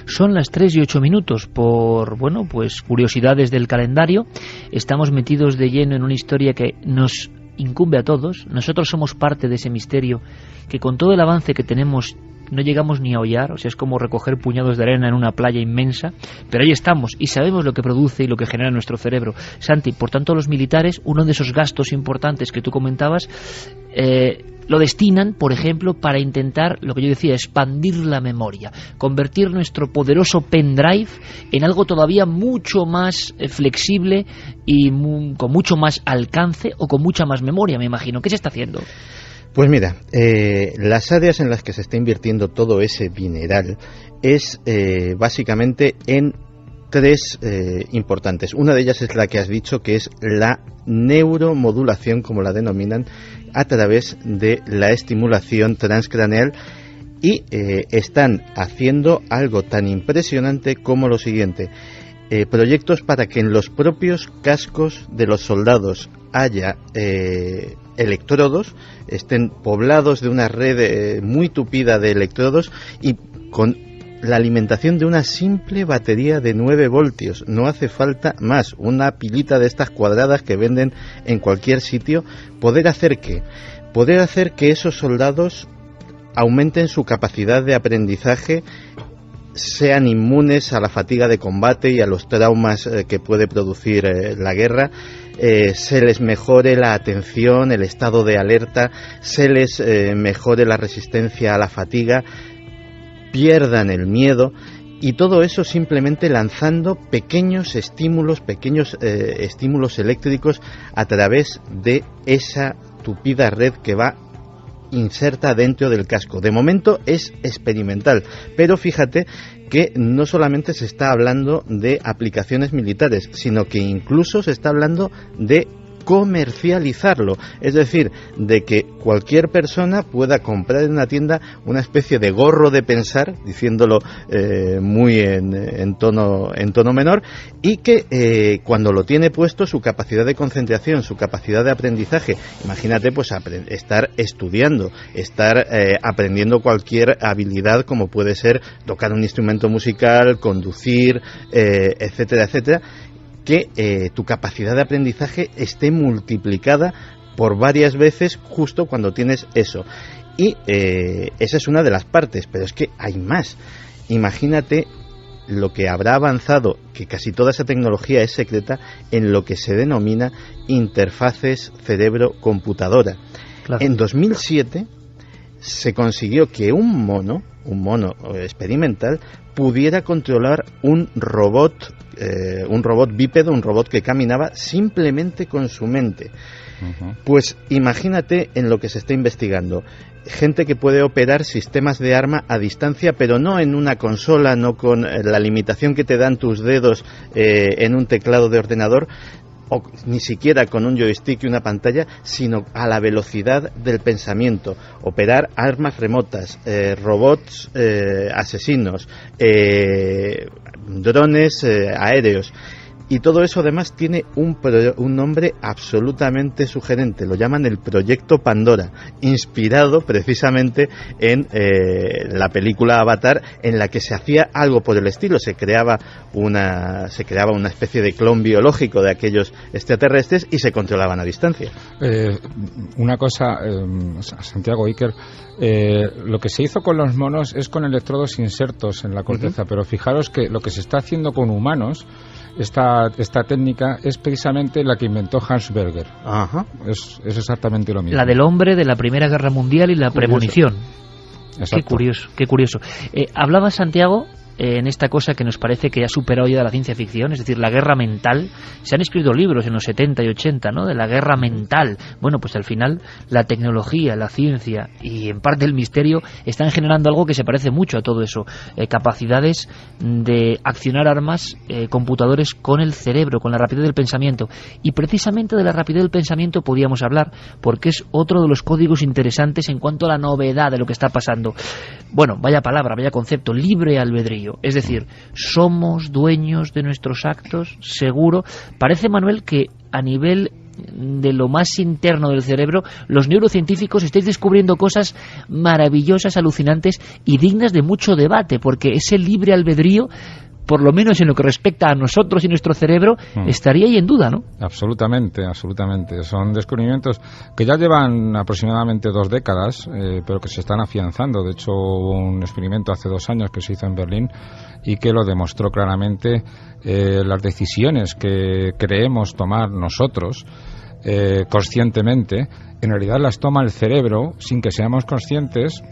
Son las 3:08 por, bueno, pues curiosidades del calendario. Estamos metidos de lleno en una historia que nos incumbe a todos. Nosotros somos parte de ese misterio que, con todo el avance que tenemos, no llegamos ni a hollar. O sea, es como recoger puñados de arena en una playa inmensa, pero ahí estamos y sabemos lo que produce y lo que genera nuestro cerebro. Santi, por tanto, los militares, uno de esos gastos importantes que tú comentabas, lo destinan, por ejemplo, para intentar, lo que yo decía, expandir la memoria, convertir nuestro poderoso pendrive en algo todavía mucho más flexible y con mucho más alcance o con mucha más memoria, me imagino. ¿Qué se está haciendo? Pues mira, las áreas en las que se está invirtiendo todo ese dineral es básicamente en tres importantes. Una de ellas es la que has dicho, que es la neuromodulación, como la denominan, a través de la estimulación transcraneal, y están haciendo algo tan impresionante como lo siguiente: proyectos para que en los propios cascos de los soldados haya electrodos, estén poblados de una red muy tupida de electrodos y con la alimentación de una simple batería de 9 voltios. No hace falta más, una pilita de estas cuadradas que venden en cualquier sitio. Poder hacer que esos soldados aumenten su capacidad de aprendizaje, sean inmunes a la fatiga de combate y a los traumas que puede producir la guerra, se les mejore la atención, el estado de alerta, se les mejore la resistencia a la fatiga, pierdan el miedo, y todo eso simplemente lanzando pequeños estímulos eléctricos a través de esa tupida red que va inserta dentro del casco. De momento es experimental, pero fíjate que no solamente se está hablando de aplicaciones militares, sino que incluso se está hablando de comercializarlo, es decir, de que cualquier persona pueda comprar en una tienda una especie de gorro de pensar, diciéndolo muy en tono menor, y que cuando lo tiene puesto, su capacidad de concentración, su capacidad de aprendizaje, imagínate, pues estar estudiando, estar aprendiendo cualquier habilidad, como puede ser tocar un instrumento musical, conducir, etcétera, etcétera, que tu capacidad de aprendizaje esté multiplicada por varias veces justo cuando tienes eso. Y esa es una de las partes, pero es que hay más. Imagínate lo que habrá avanzado, que casi toda esa tecnología es secreta, en lo que se denomina interfaces cerebro-computadora. Claro. En 2007 se consiguió que un mono experimental pudiera controlar un robot bípedo, un robot que caminaba simplemente con su mente. Uh-huh. Pues imagínate en lo que se está investigando. Gente que puede operar sistemas de arma a distancia, pero no en una consola, no con la limitación que te dan tus dedos en un teclado de ordenador, o ni siquiera con un joystick y una pantalla, sino a la velocidad del pensamiento. Operar armas remotas, robots asesinos, drones aéreos. Y todo eso además tiene un nombre absolutamente sugerente. Lo llaman el Proyecto Pandora, inspirado precisamente en la película Avatar, en la que se hacía algo por el estilo. Se creaba una especie de clon biológico de aquellos extraterrestres y se controlaban a distancia. Una cosa, Santiago, Iker, lo que se hizo con los monos es con electrodos insertos en la corteza, uh-huh. Pero fijaros que lo que se está haciendo con humanos, esta técnica, es precisamente la que inventó Hans Berger. Ajá. Es exactamente lo mismo. La del hombre de la Primera Guerra Mundial y la premonición. Exacto. Qué curioso. Hablaba Santiago en esta cosa que nos parece que ha superado ya la ciencia ficción, es decir, la guerra mental. Se han escrito libros en los 70 y 80, ¿no?, de la guerra mental. Bueno, pues al final la tecnología, la ciencia y en parte el misterio están generando algo que se parece mucho a todo eso, capacidades de accionar armas, computadores con el cerebro, con la rapidez del pensamiento. Y precisamente de la rapidez del pensamiento podíamos hablar, porque es otro de los códigos interesantes en cuanto a la novedad de lo que está pasando. Bueno, vaya palabra, vaya concepto, libre albedrío. Es decir, somos dueños de nuestros actos, seguro. Parece, Manuel, que a nivel de lo más interno del cerebro, los neurocientíficos estáis descubriendo cosas maravillosas, alucinantes y dignas de mucho debate, porque ese libre albedrío, por lo menos en lo que respecta a nosotros y nuestro cerebro, estaría ahí en duda, ¿no? Absolutamente, absolutamente. Son descubrimientos que ya llevan aproximadamente 2 décadas, pero que se están afianzando. De hecho, hubo un experimento hace 2 años que se hizo en Berlín y que lo demostró claramente. Las decisiones que creemos tomar nosotros conscientemente, en realidad las toma el cerebro sin que seamos conscientes.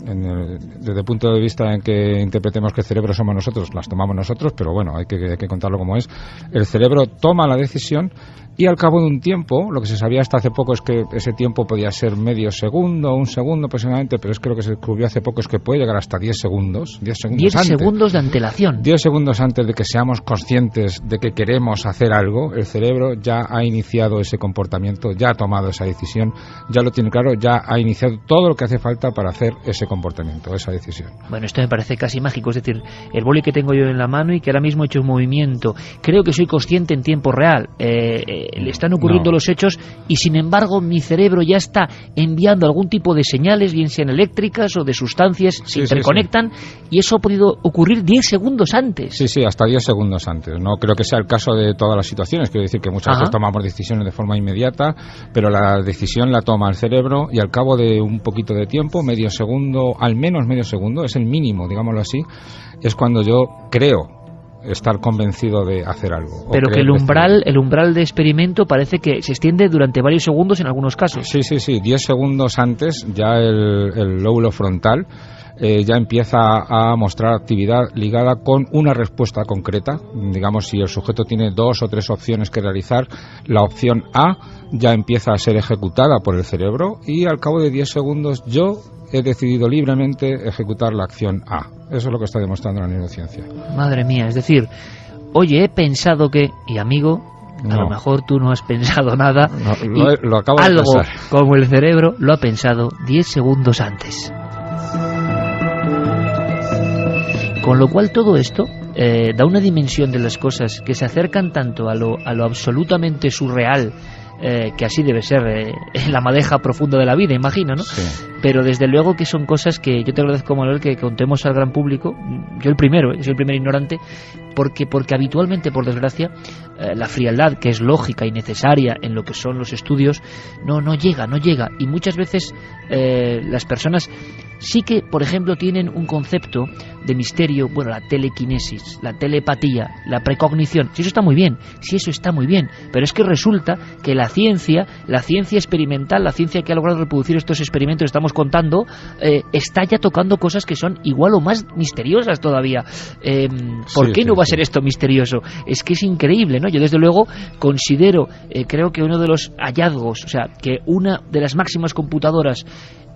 Desde el punto de vista en que interpretemos que el cerebro somos nosotros, las tomamos nosotros, pero bueno, hay que contarlo como es. El cerebro toma la decisión y al cabo de un tiempo, lo que se sabía hasta hace poco es que ese tiempo podía ser medio segundo, 1 segundo aproximadamente, pero es que lo que se descubrió hace poco es que puede llegar hasta 10 segundos. 10 segundos de antelación. 10 segundos antes de que seamos conscientes de que queremos hacer algo, el cerebro ya ha iniciado ese comportamiento, ya ha tomado esa decisión, ya lo tiene claro, ya ha iniciado todo lo que hace falta para hacer ese comportamiento, esa decisión. Bueno, esto me parece casi mágico, es decir, el boli que tengo yo en la mano y que ahora mismo he hecho un movimiento, creo que soy consciente en tiempo real, le están ocurriendo los hechos y sin embargo mi cerebro ya está enviando algún tipo de señales, bien sean eléctricas o de sustancias, se interconectan y eso ha podido ocurrir 10 segundos antes. Sí, hasta 10 segundos antes. No creo que sea el caso de todas las situaciones, quiero decir que muchas veces tomamos decisiones de forma inmediata, pero la decisión la toma el cerebro y al cabo de un poquito de tiempo, medio segundo, al menos medio segundo, es el mínimo, digámoslo así, es cuando yo creo estar convencido de hacer algo. Pero que el umbral de experimento parece que se extiende durante varios segundos en algunos casos. Sí, 10 segundos antes ya el lóbulo frontal ya empieza a mostrar actividad ligada con una respuesta concreta. Digamos, si el sujeto tiene 2 o 3 opciones que realizar, la opción A ya empieza a ser ejecutada por el cerebro y al cabo de 10 segundos yo he decidido libremente ejecutar la acción A. Eso es lo que está demostrando la neurociencia. Madre mía, es decir, oye, he pensado que... Y amigo, a lo mejor tú no has pensado nada. Lo acabo de algo pensar. Como el cerebro lo ha pensado 10 segundos antes. Con lo cual todo esto da una dimensión de las cosas que se acercan tanto a lo absolutamente surreal, que así debe ser la madeja profunda de la vida, imagino, ¿no? Sí. Pero desde luego que son cosas que yo te agradezco, Manuel, que contemos al gran público. Yo el primero, soy el primer ignorante, porque habitualmente, por desgracia, la frialdad, que es lógica y necesaria en lo que son los estudios, no llega. Y muchas veces las personas sí que, por ejemplo, tienen un concepto de misterio, bueno, la telequinesis, la telepatía, la precognición. Si eso está muy bien, pero es que resulta que la ciencia experimental, la ciencia que ha logrado reproducir estos experimentos que estamos contando, está ya tocando cosas que son igual o más misteriosas todavía. ¿Por qué no va a ser esto misterioso? Es que es increíble, ¿no? Yo desde luego considero, creo que uno de los hallazgos, o sea, que una de las máximas computadoras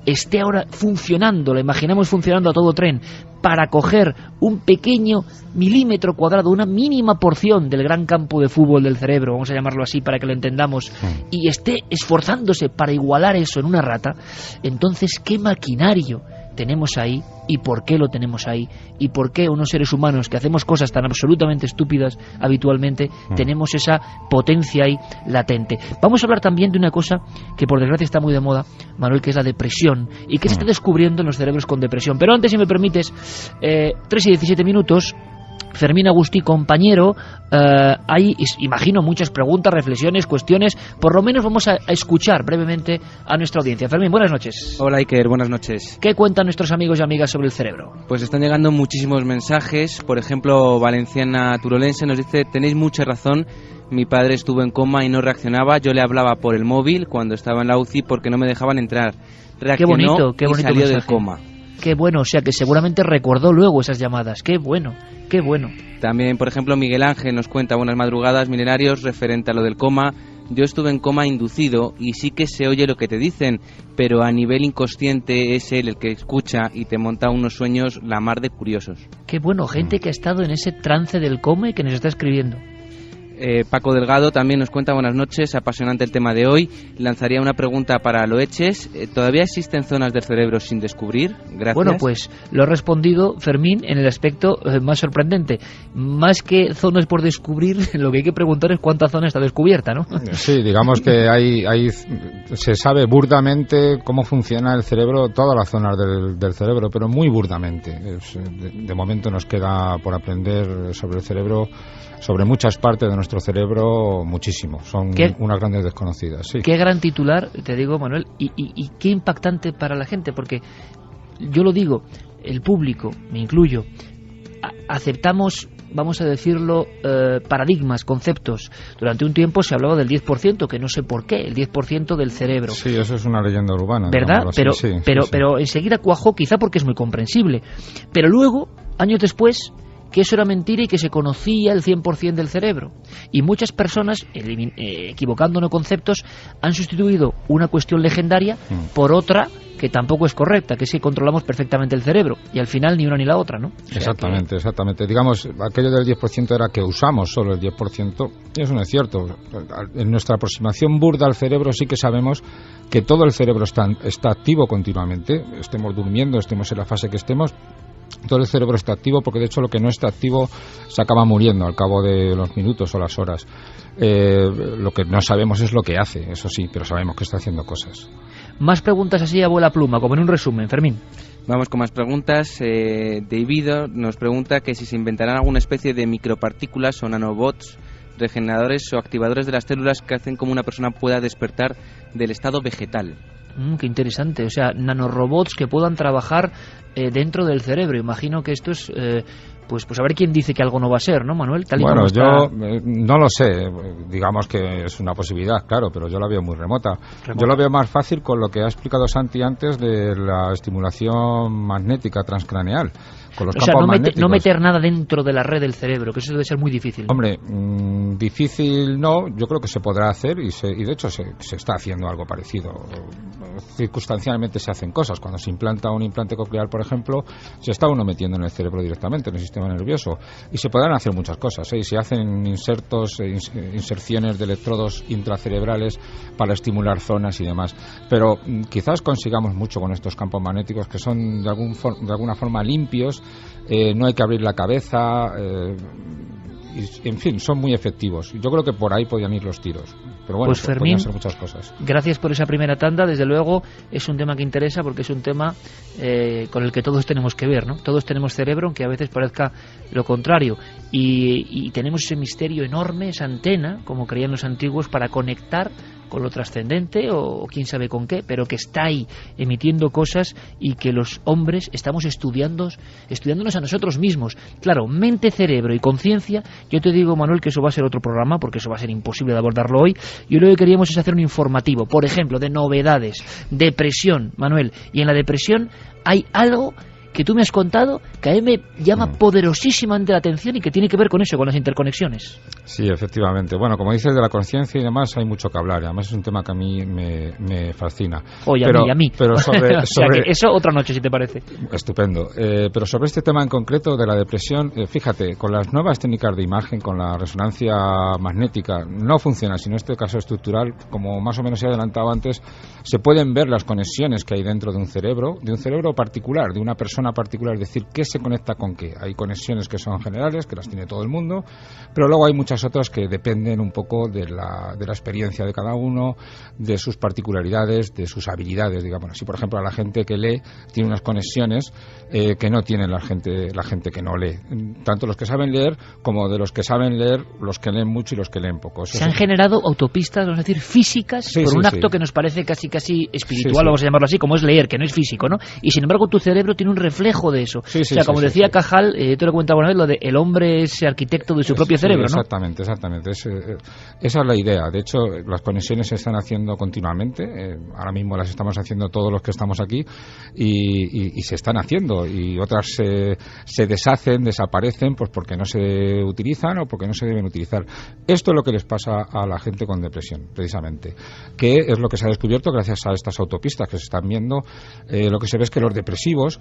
esté ahora funcionando, la imaginamos funcionando a todo tren, para coger un pequeño milímetro cuadrado, una mínima porción del gran campo de fútbol del cerebro, vamos a llamarlo así para que lo entendamos, y esté esforzándose para igualar eso en una rata, entonces ¿qué maquinario tenemos ahí y por qué lo tenemos ahí y por qué unos seres humanos que hacemos cosas tan absolutamente estúpidas habitualmente tenemos esa potencia ahí latente? Vamos a hablar también de una cosa que por desgracia está muy de moda, Manuel, que es la depresión y que se está descubriendo en los cerebros con depresión. Pero antes, si me permites, 3 y 17 minutos, Fermín Agustí, compañero, hay, imagino, muchas preguntas, reflexiones, cuestiones. Por lo menos vamos a escuchar brevemente a nuestra audiencia. Fermín, buenas noches. Hola, Iker, buenas noches. ¿Qué cuentan nuestros amigos y amigas sobre el cerebro? Pues están llegando muchísimos mensajes. Por ejemplo, Valenciana Turolense nos dice: tenéis mucha razón, mi padre estuvo en coma y no reaccionaba. Yo le hablaba por el móvil cuando estaba en la UCI porque no me dejaban entrar. Reaccionó qué bonito y salió mensaje del coma. Qué bueno, o sea que seguramente recordó luego esas llamadas. Qué bueno, qué bueno. También, por ejemplo, Miguel Ángel nos cuenta: buenas madrugadas, milenarios, referente a lo del coma. Yo estuve en coma inducido y sí que se oye lo que te dicen, pero a nivel inconsciente es él el que escucha y te monta unos sueños la mar de curiosos. Qué bueno, gente que ha estado en ese trance del coma y que nos está escribiendo. Paco Delgado también nos cuenta: buenas noches, apasionante el tema de hoy. Lanzaría una pregunta para Loeches. ¿Todavía existen zonas del cerebro sin descubrir? Gracias. Bueno, pues lo ha respondido Fermín en el aspecto más sorprendente. Más que zonas por descubrir, lo que hay que preguntar es cuánta zona está descubierta, ¿no? Sí, digamos que se sabe burdamente cómo funciona el cerebro, todas las zonas del cerebro, pero muy burdamente. De momento nos queda por aprender sobre el cerebro, sobre muchas partes de nuestro cerebro, muchísimo. Son unas grandes desconocidas. Sí. Qué gran titular, te digo, Manuel, y qué impactante para la gente, porque yo lo digo, el público, me incluyo, aceptamos, vamos a decirlo, paradigmas, conceptos. Durante un tiempo se hablaba del 10%, que no sé por qué, el 10% del cerebro. Sí, eso es una leyenda urbana. ¿Verdad? Pero enseguida cuajó, quizá porque es muy comprensible. Pero luego, años después, que eso era mentira y que se conocía el 100% del cerebro. Y muchas personas, equivocándonos conceptos, han sustituido una cuestión legendaria por otra que tampoco es correcta, que es que controlamos perfectamente el cerebro, y al final ni una ni la otra, ¿no? O sea exactamente. Digamos, aquello del 10% era que usamos solo el 10%, y eso no es cierto. En nuestra aproximación burda al cerebro sí que sabemos que todo el cerebro está activo continuamente, estemos durmiendo, estemos en la fase que estemos. Todo el cerebro está activo, porque de hecho lo que no está activo se acaba muriendo al cabo de los minutos o las horas. Lo que no sabemos es lo que hace, eso sí, pero sabemos que está haciendo cosas. Más preguntas así a vuela pluma, como en un resumen, Fermín. Vamos con más preguntas. David nos pregunta que si se inventarán alguna especie de micropartículas o nanobots regeneradores o activadores de las células que hacen como una persona pueda despertar del estado vegetal. Qué interesante, o sea, nanorobots que puedan trabajar dentro del cerebro. Imagino que esto es, pues a ver quién dice que algo no va a ser, ¿no, Manuel? Bueno, yo no lo sé, digamos que es una posibilidad, claro, pero yo la veo muy remota. Yo lo veo más fácil con lo que ha explicado Santi antes de la estimulación magnética transcraneal. Con los campos magnéticos. No meter nada dentro de la red del cerebro, que eso debe ser muy difícil, ¿no? Hombre, difícil no, yo creo que se podrá hacer y de hecho se está haciendo algo parecido. Circunstancialmente se hacen cosas. Cuando se implanta un implante coclear, por ejemplo, se está uno metiendo en el cerebro directamente, en el sistema nervioso, y se podrán hacer muchas cosas, y se hacen inserciones de electrodos intracerebrales para estimular zonas y demás, pero quizás consigamos mucho con estos campos magnéticos, que son de alguna forma limpios. No hay que abrir la cabeza, en fin, son muy efectivos. Yo creo que por ahí podían ir los tiros. Pero bueno, pues Fermín, podían ser muchas cosas. Gracias por esa primera tanda. Desde luego es un tema que interesa, porque es un tema con el que todos tenemos que ver, ¿no? Todos tenemos cerebro, aunque a veces parezca lo contrario. Y tenemos ese misterio enorme, esa antena, como creían los antiguos, para conectar con lo trascendente o quién sabe con qué, pero que está ahí emitiendo cosas, y que los hombres estamos estudiándonos a nosotros mismos. Claro, mente, cerebro y conciencia. Yo te digo, Manuel, que eso va a ser otro programa, porque eso va a ser imposible de abordarlo hoy. Y lo que queríamos es hacer un informativo, por ejemplo, de novedades, depresión, Manuel. Y en la depresión hay algo que tú me has contado que a mí me llama poderosísimamente la atención, y que tiene que ver con eso, con las interconexiones. Sí, efectivamente. Bueno, como dices, de la conciencia y demás hay mucho que hablar, y además es un tema que a mí me fascina. Oye, a mí. Pero sobre, o sea, que eso otra noche, si te parece. Estupendo. Pero sobre este tema en concreto de la depresión, fíjate, con las nuevas técnicas de imagen, con la resonancia magnética, no funciona, sino en este caso estructural, como más o menos he adelantado antes, se pueden ver las conexiones que hay dentro de un cerebro particular, de una persona particular, es decir, qué se conecta con qué. Hay conexiones que son generales, que las tiene todo el mundo, pero luego hay muchas otras que dependen un poco de la experiencia de cada uno, de sus particularidades, de sus habilidades, digamos así. Por ejemplo, a la gente que lee tiene unas conexiones que no tiene la gente que no lee. Tanto los que saben leer como de los que saben leer, los que leen mucho y los que leen poco. Se han generado autopistas, vamos a decir, físicas, por un acto que nos parece casi espiritual, vamos a llamarlo así, como es leer, que no es físico, ¿no? Y sin embargo tu cerebro tiene un reflejo de eso. O sea, mira, como decía Cajal, yo te lo comentaba una vez, lo de el hombre es arquitecto de su propio cerebro, ¿no? Exactamente. Esa es la idea. De hecho, las conexiones se están haciendo continuamente. Ahora mismo las estamos haciendo todos los que estamos aquí y se están haciendo. Y otras se deshacen, desaparecen, pues porque no se utilizan o porque no se deben utilizar. Esto es lo que les pasa a la gente con depresión, precisamente. Que es lo que se ha descubierto gracias a estas autopistas que se están viendo. Lo que se ve es que los depresivos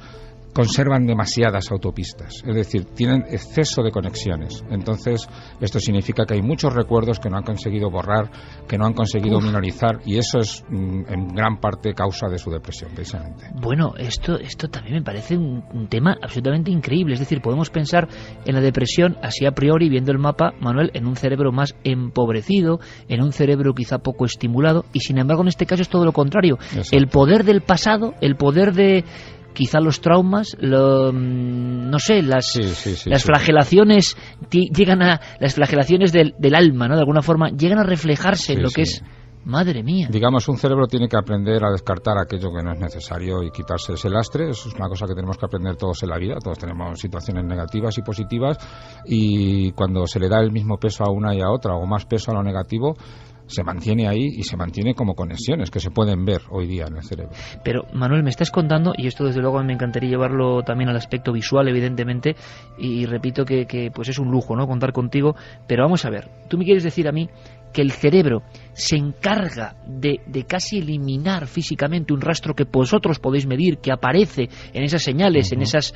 conservan demasiadas autopistas, es decir, tienen exceso de conexiones. Entonces, esto significa que hay muchos recuerdos que no han conseguido borrar, que no han conseguido minorizar, y eso es en gran parte causa de su depresión, precisamente. Bueno, esto también me parece un tema absolutamente increíble. Es decir, podemos pensar en la depresión así a priori, viendo el mapa, Manuel, en un cerebro más empobrecido, en un cerebro quizá poco estimulado, y sin embargo en este caso es todo lo contrario. Exacto. El poder del pasado, el poder de quizá los traumas, no sé, las flagelaciones llegan a las flagelaciones del alma, ¿no? De alguna forma llegan a reflejarse en lo que es. Madre mía. Digamos, un cerebro tiene que aprender a descartar aquello que no es necesario y quitarse ese lastre. Eso es una cosa que tenemos que aprender todos en la vida. Todos tenemos situaciones negativas y positivas, y cuando se le da el mismo peso a una y a otra, o más peso a lo negativo, se mantiene ahí y se mantiene como conexiones que se pueden ver hoy día en el cerebro. Pero, Manuel, me estás contando, y esto desde luego me encantaría llevarlo también al aspecto visual, evidentemente, y repito que pues es un lujo, ¿no?, contar contigo, pero vamos a ver, tú me quieres decir a mí que el cerebro se encarga de casi eliminar físicamente un rastro que vosotros podéis medir, que aparece en esas señales, en esas,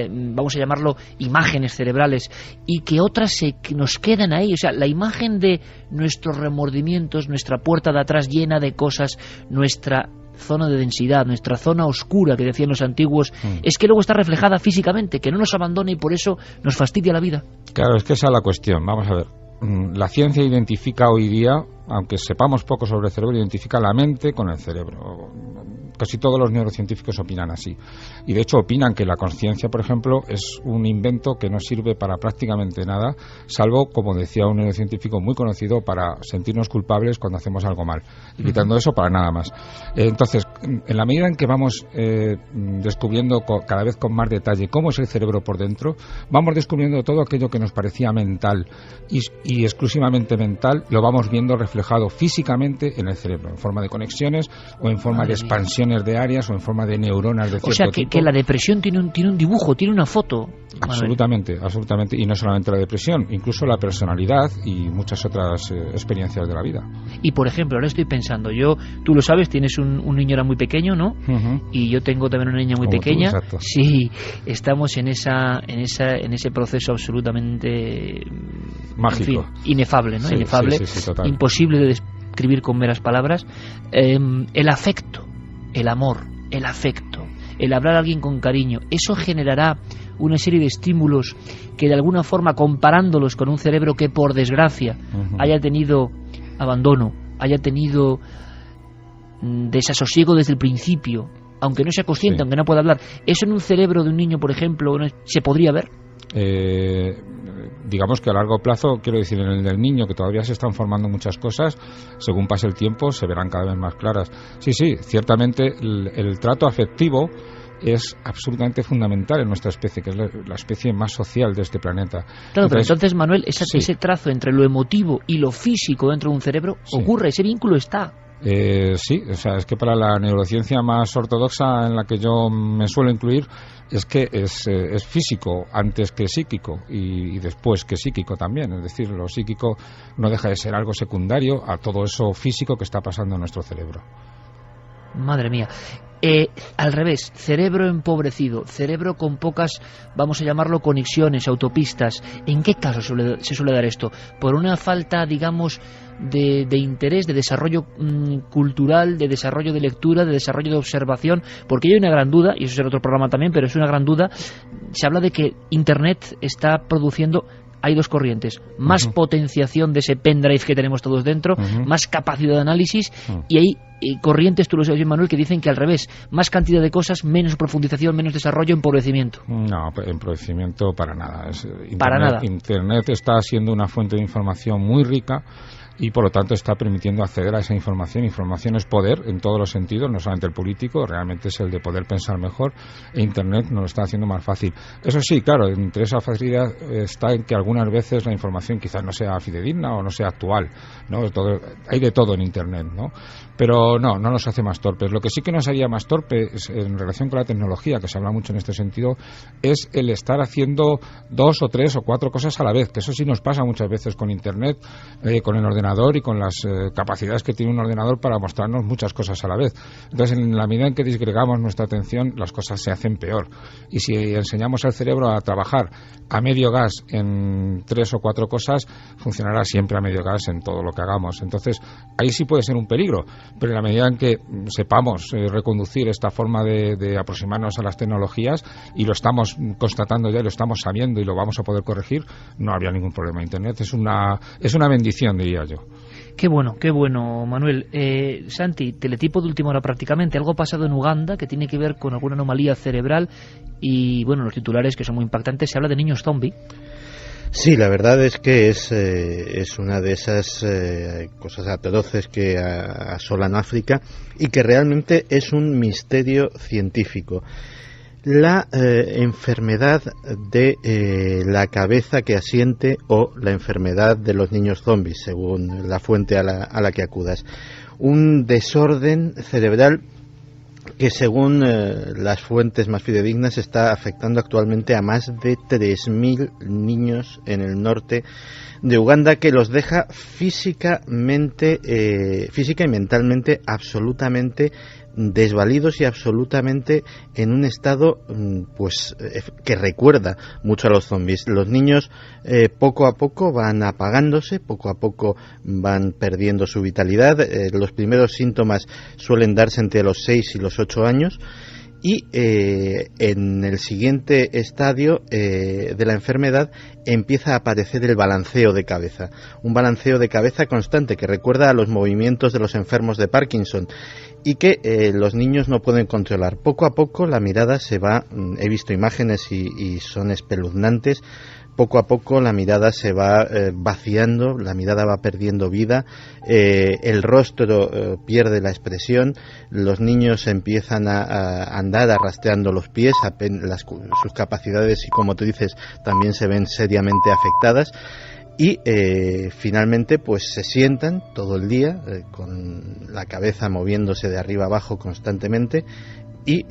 vamos a llamarlo, imágenes cerebrales, y que otras que nos quedan ahí. O sea, la imagen de nuestros remordimientos, nuestra puerta de atrás llena de cosas, nuestra zona de densidad, nuestra zona oscura, que decían los antiguos, es que luego está reflejada físicamente, que no nos abandona y por eso nos fastidia la vida. Claro, es que esa es la cuestión. Vamos a ver. La ciencia identifica hoy día, aunque sepamos poco sobre el cerebro, identifica la mente con el cerebro. Casi todos los neurocientíficos opinan así. Y de hecho opinan que la conciencia, por ejemplo, es un invento que no sirve para prácticamente nada, salvo, como decía un neurocientífico muy conocido, para sentirnos culpables cuando hacemos algo mal. Y quitando eso, para nada más. Entonces, en la medida en que vamos descubriendo cada vez con más detalle cómo es el cerebro por dentro, vamos descubriendo todo aquello que nos parecía mental y exclusivamente mental, lo vamos viendo reflejado físicamente en el cerebro, en forma de conexiones o en forma de expansiones de áreas o en forma de neuronas de cierto tipo. O sea, que la depresión tiene un dibujo, tiene una foto. Absolutamente, absolutamente. Y no solamente la depresión, incluso la personalidad y muchas otras experiencias de la vida. Y por ejemplo, ahora estoy pensando, tú lo sabes, tienes un niño ahora muy pequeño, ¿no? Y yo tengo también una niña muy pequeña. Tú, sí, estamos en ese proceso absolutamente mágico, en fin, inefable, ¿no? Sí, inefable, sí, total. Imposible de describir con meras palabras. El afecto, el amor, el afecto, el hablar a alguien con cariño, eso generará una serie de estímulos que de alguna forma, comparándolos con un cerebro que por desgracia haya tenido abandono, haya tenido desasosiego desde el principio, aunque no sea consciente, aunque no pueda hablar, eso en un cerebro de un niño, por ejemplo, ¿se podría ver? Digamos que a largo plazo, quiero decir, en el del niño, que todavía se están formando muchas cosas, según pase el tiempo se verán cada vez más claras. Sí, ciertamente el trato afectivo es absolutamente fundamental en nuestra especie, que es la especie más social de este planeta. Claro, pero entonces, Manuel, ese trazo entre lo emotivo y lo físico dentro de un cerebro ocurre, ese vínculo está. Sí, o sea, es que para la neurociencia más ortodoxa, en la que yo me suelo incluir, es que es físico antes que psíquico y después que psíquico también. Es decir, lo psíquico no deja de ser algo secundario a todo eso físico que está pasando en nuestro cerebro. Madre mía. Al revés, cerebro empobrecido, cerebro con pocas, vamos a llamarlo, conexiones, autopistas. ¿En qué caso se suele dar esto? ¿Por una falta, digamos, de interés, de desarrollo cultural, de desarrollo de lectura, de desarrollo de observación? Porque hay una gran duda, y eso será otro programa también, pero es una gran duda. Se habla de que Internet está produciendo... Hay dos corrientes, más potenciación de ese pendrive que tenemos todos dentro, más capacidad de análisis, y hay corrientes, tú lo sabes bien, Manuel, que dicen que al revés, más cantidad de cosas, menos profundización, menos desarrollo, empobrecimiento. No, empobrecimiento para nada. Para nada. Internet está siendo una fuente de información muy rica y por lo tanto está permitiendo acceder a esa información. Información es poder en todos los sentidos, no solamente el político, realmente es el de poder pensar mejor, e Internet nos lo está haciendo más fácil. Eso sí, claro, entre esa facilidad está en que algunas veces la información quizás no sea fidedigna o no sea actual, ¿no? Hay de todo en Internet, ¿no? Pero no nos hace más torpes. Lo que sí que nos haría más torpes en relación con la tecnología, que se habla mucho en este sentido, es el estar haciendo 2 o 3 o 4 cosas a la vez, que eso sí nos pasa muchas veces con Internet, con el ordenador y con las capacidades que tiene un ordenador para mostrarnos muchas cosas a la vez. Entonces, en la medida en que disgregamos nuestra atención, las cosas se hacen peor. Y si enseñamos al cerebro a trabajar a medio gas en 3 o 4 cosas, funcionará siempre a medio gas en todo lo que hagamos. Entonces, ahí sí puede ser un peligro, pero en la medida en que sepamos reconducir esta forma de aproximarnos a las tecnologías, y lo estamos constatando ya, lo estamos sabiendo y lo vamos a poder corregir, no habría ningún problema. Internet es una bendición, diría yo. Qué bueno, Manuel. Santi, teletipo de última hora prácticamente. Algo pasado en Uganda que tiene que ver con alguna anomalía cerebral y, bueno, los titulares que son muy impactantes. Se habla de niños zombie. Sí, la verdad es que es una de esas cosas atroces que asolan África y que realmente es un misterio científico. La enfermedad de la cabeza que asiente o la enfermedad de los niños zombies, según la fuente a la que acudas. Un desorden cerebral que, según las fuentes más fidedignas, está afectando actualmente a más de 3.000 niños en el norte de Uganda, que los deja física y mentalmente absolutamente desvalidos y absolutamente en un estado que recuerda mucho a los zombies. Los niños poco a poco van apagándose, poco a poco van perdiendo su vitalidad. Los primeros síntomas suelen darse entre los 6 y los 8 años. Y en el siguiente estadio de la enfermedad empieza a aparecer el balanceo de cabeza, un balanceo de cabeza constante que recuerda a los movimientos de los enfermos de Parkinson y que los niños no pueden controlar. Poco a poco la mirada se va, he visto imágenes y son espeluznantes. Poco a poco la mirada se va vaciando, la mirada va perdiendo vida, el rostro pierde la expresión, los niños empiezan a andar arrastreando los pies, sus capacidades, y como tú dices, también se ven seriamente afectadas. Y finalmente pues se sientan todo el día con la cabeza moviéndose de arriba abajo constantemente y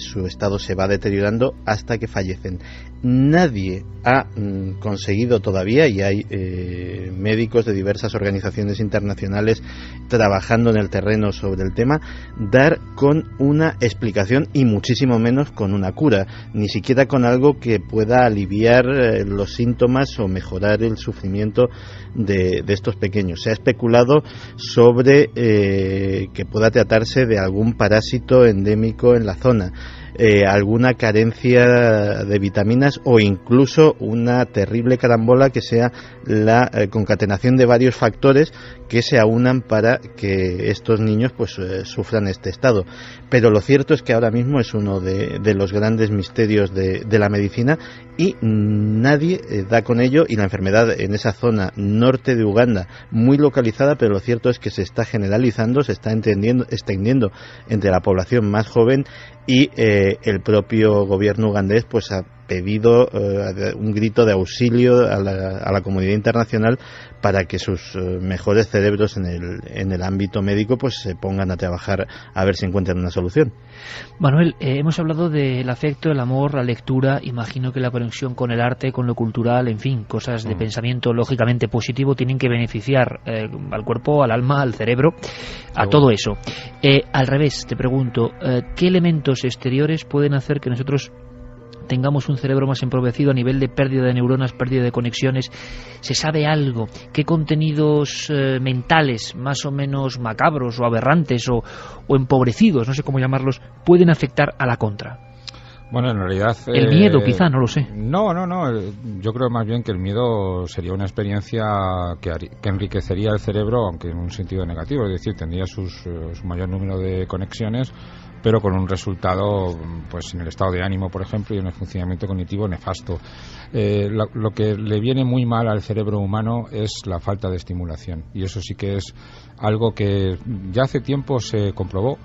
su estado se va deteriorando hasta que fallecen. Nadie ha conseguido todavía, y hay médicos de diversas organizaciones internacionales trabajando en el terreno sobre el tema, dar con una explicación y muchísimo menos con una cura, ni siquiera con algo que pueda aliviar los síntomas o mejorar el sufrimiento de estos pequeños. Se ha especulado sobre que pueda tratarse de algún parásito endémico en la zona, alguna carencia de vitaminas o incluso una terrible carambola que sea la concatenación de varios factores que se aunan para que estos niños sufran este estado. Pero lo cierto es que ahora mismo es uno de los grandes misterios de la medicina y nadie da con ello, y la enfermedad en esa zona norte de Uganda, muy localizada, pero lo cierto es que se está generalizando, se está extendiendo entre la población más joven y el propio gobierno ugandés ha pedido un grito de auxilio a la comunidad internacional para que sus mejores cerebros en el ámbito médico se pongan a trabajar a ver si encuentran una solución. Manuel, hemos hablado del afecto, el amor, la lectura, imagino que la conexión con el arte, con lo cultural, en fin, cosas de pensamiento lógicamente positivo tienen que beneficiar al cuerpo, al alma, al cerebro, a todo eso. Al revés, te pregunto, ¿qué elementos exteriores pueden hacer que nosotros tengamos un cerebro más empobrecido a nivel de pérdida de neuronas, pérdida de conexiones? ¿Se sabe algo? ¿Qué contenidos mentales más o menos macabros o aberrantes o empobrecidos, no sé cómo llamarlos, pueden afectar a la contra? Bueno, en realidad... El miedo, quizá, no lo sé. No. Yo creo más bien que el miedo sería una experiencia que enriquecería el cerebro, aunque en un sentido negativo. Es decir, tendría su mayor número de conexiones, pero con un resultado, pues en el estado de ánimo, por ejemplo, y en el funcionamiento cognitivo nefasto. Lo que le viene muy mal al cerebro humano es la falta de estimulación. Y eso sí que es algo que ya hace tiempo se comprobó,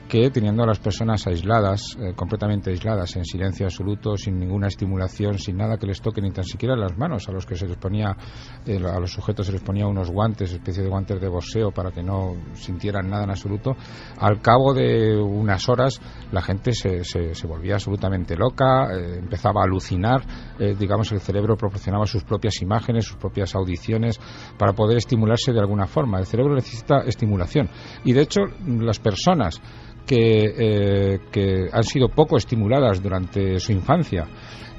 que teniendo a las personas aisladas, completamente aisladas, en silencio absoluto, sin ninguna estimulación, sin nada que les toque, ni tan siquiera las manos, a los que se les ponía, a los sujetos se les ponía unos guantes, especie de guantes de boxeo, para que no sintieran nada en absoluto, al cabo de unas horas la gente se volvía absolutamente loca, empezaba a alucinar, digamos, el cerebro proporcionaba sus propias imágenes, sus propias audiciones, para poder estimularse de alguna forma. El cerebro necesita estimulación, y de hecho las personas que han sido poco estimuladas durante su infancia,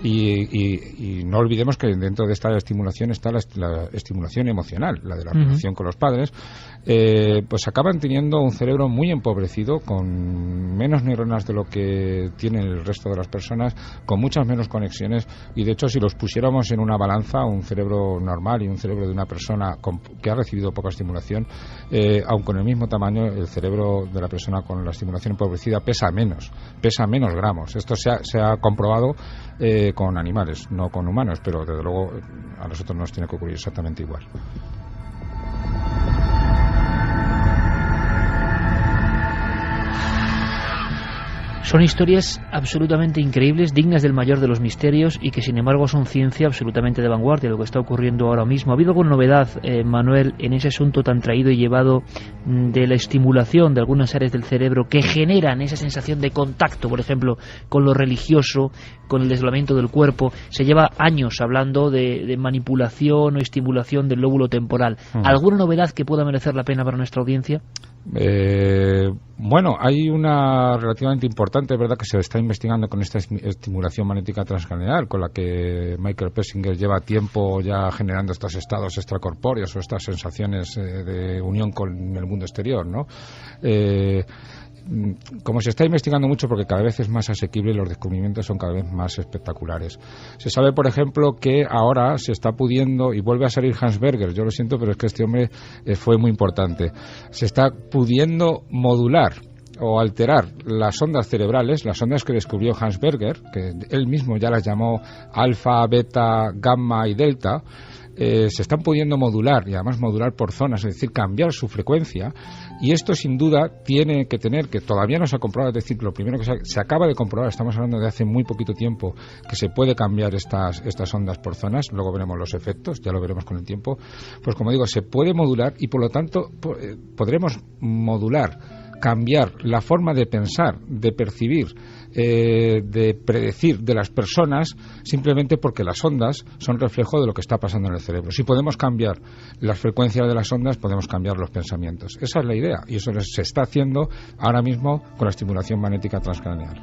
y no olvidemos que dentro de esta estimulación está la estimulación emocional, la de la relación con los padres, pues acaban teniendo un cerebro muy empobrecido, con menos neuronas de lo que tiene el resto de las personas, con muchas menos conexiones, y de hecho si los pusiéramos en una balanza, un cerebro normal y un cerebro de una persona que ha recibido poca estimulación, aun con el mismo tamaño, el cerebro de la persona con la estimulación empobrecida pesa menos gramos. Esto se ha comprobado con animales, no con humanos, pero desde luego a nosotros nos tiene que ocurrir exactamente igual. Son historias absolutamente increíbles, dignas del mayor de los misterios, y que sin embargo son ciencia absolutamente de vanguardia, lo que está ocurriendo ahora mismo. ¿Ha habido alguna novedad, Manuel, en ese asunto tan traído y llevado de la estimulación de algunas áreas del cerebro que generan esa sensación de contacto, por ejemplo, con lo religioso, con el desdoblamiento del cuerpo? Se lleva años hablando de manipulación o estimulación del lóbulo temporal. ¿Alguna novedad que pueda merecer la pena para nuestra audiencia? Bueno, hay una relativamente importante, ¿verdad?, que se está investigando con esta estimulación magnética transcranial, con la que Michael Persinger lleva tiempo ya generando estos estados extracorpóreos o estas sensaciones de unión con el mundo exterior, ¿no? Como se está investigando mucho, porque cada vez es más asequible, los descubrimientos son cada vez más espectaculares. Se sabe, por ejemplo, que ahora se está pudiendo, y vuelve a salir Hans Berger, yo lo siento, pero es que este hombre fue muy importante, se está pudiendo modular o alterar las ondas cerebrales, las ondas que descubrió Hans Berger, que él mismo ya las llamó alfa, beta, gamma y delta. Se están pudiendo modular, y además modular por zonas, es decir, cambiar su frecuencia, y esto sin duda tiene que tener, que todavía no se ha comprobado, es decir, lo primero que se acaba de comprobar, estamos hablando de hace muy poquito tiempo, que se puede cambiar estas ondas por zonas, luego veremos los efectos, ya lo veremos con el tiempo. Pues como digo, se puede modular, y por lo tanto podremos modular, cambiar la forma de pensar, de percibir, de predecir de las personas, simplemente porque las ondas son reflejo de lo que está pasando en el cerebro. Si podemos cambiar las frecuencias de las ondas, podemos cambiar los pensamientos. Esa es la idea, y eso se está haciendo ahora mismo con la estimulación magnética transcranial.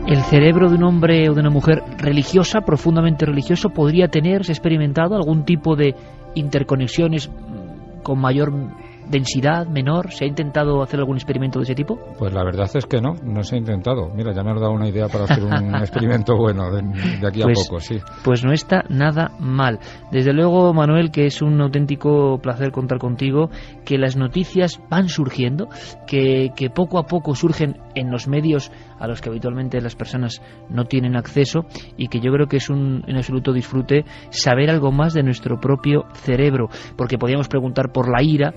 ¿El cerebro de un hombre o de una mujer religiosa, profundamente religioso, podría tener, se ha experimentado algún tipo de interconexiones con mayor densidad, menor? ¿Se ha intentado hacer algún experimento de ese tipo? Pues la verdad es que no se ha intentado. Mira, ya me has dado una idea para hacer un experimento bueno de aquí a poco, sí. Pues no está nada mal. Desde luego, Manuel, que es un auténtico placer contar contigo, que las noticias van surgiendo, que poco a poco surgen en los medios a los que habitualmente las personas no tienen acceso, y que yo creo que es un en absoluto disfrute saber algo más de nuestro propio cerebro, porque podríamos preguntar por la ira,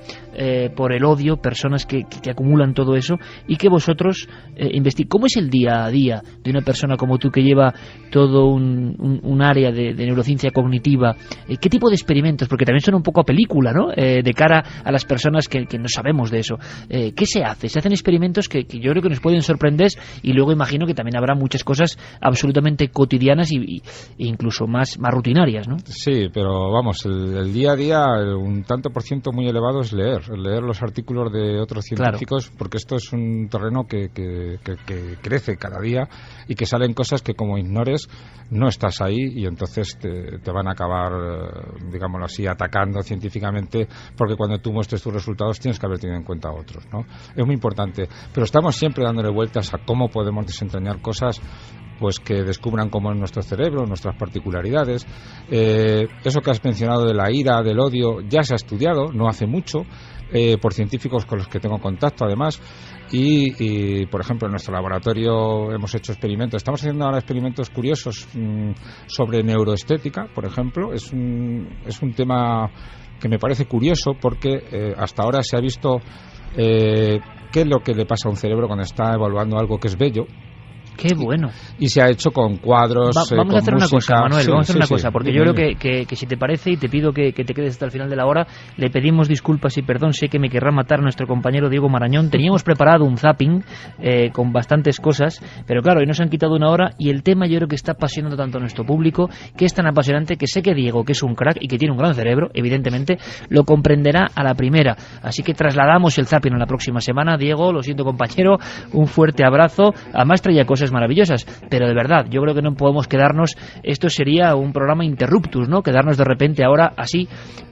por el odio, personas que acumulan todo eso, y que vosotros investiguéis. ¿Cómo es el día a día de una persona como tú, que lleva todo un área de neurociencia cognitiva? ¿Qué tipo de experimentos? Porque también suena un poco a película, ¿no? De cara a las personas que no sabemos de eso. ¿Qué se hace? Se hacen experimentos que yo creo que nos pueden sorprender, y luego imagino que también habrá muchas cosas absolutamente cotidianas e incluso más rutinarias, ¿no? Sí, pero vamos, el día a día, un tanto por ciento muy elevado es leer. leer los artículos de otros científicos, claro, porque esto es un terreno que crece cada día y que salen cosas que como ignores no estás ahí y entonces te van a acabar, digámoslo así, atacando científicamente, porque cuando tú muestres tus resultados tienes que haber tenido en cuenta a otros, ¿no? Es muy importante, pero estamos siempre dándole vueltas a cómo podemos desentrañar cosas pues que descubran cómo es nuestro cerebro, nuestras particularidades. Eso que has mencionado de la ira, del odio, ya se ha estudiado, no hace mucho, por científicos con los que tengo contacto además, y por ejemplo en nuestro laboratorio hemos hecho experimentos, estamos haciendo ahora experimentos curiosos sobre neuroestética, por ejemplo. Es un tema que me parece curioso porque hasta ahora se ha visto qué es lo que le pasa a un cerebro cuando está evaluando algo que es bello. ¡Qué bueno! Y se ha hecho con cuadros, vamos a hacer música. Una cosa, Manuel, sí, vamos a hacer sí, una sí, cosa, porque yo creo que si te parece, y te pido que te quedes hasta el final de la hora, le pedimos disculpas y perdón, sé que me querrá matar nuestro compañero Diego Marañón. Teníamos preparado un zapping con bastantes cosas, pero claro, hoy nos han quitado una hora y el tema yo creo que está apasionando tanto a nuestro público, que es tan apasionante que sé que Diego, que es un crack y que tiene un gran cerebro, evidentemente, lo comprenderá a la primera. Así que trasladamos el zapping a la próxima semana. Diego, lo siento compañero, un fuerte abrazo. Además traía cosas maravillosas. Pero de verdad, yo creo que no podemos quedarnos, esto sería un programa interruptus, ¿no? Quedarnos de repente ahora así,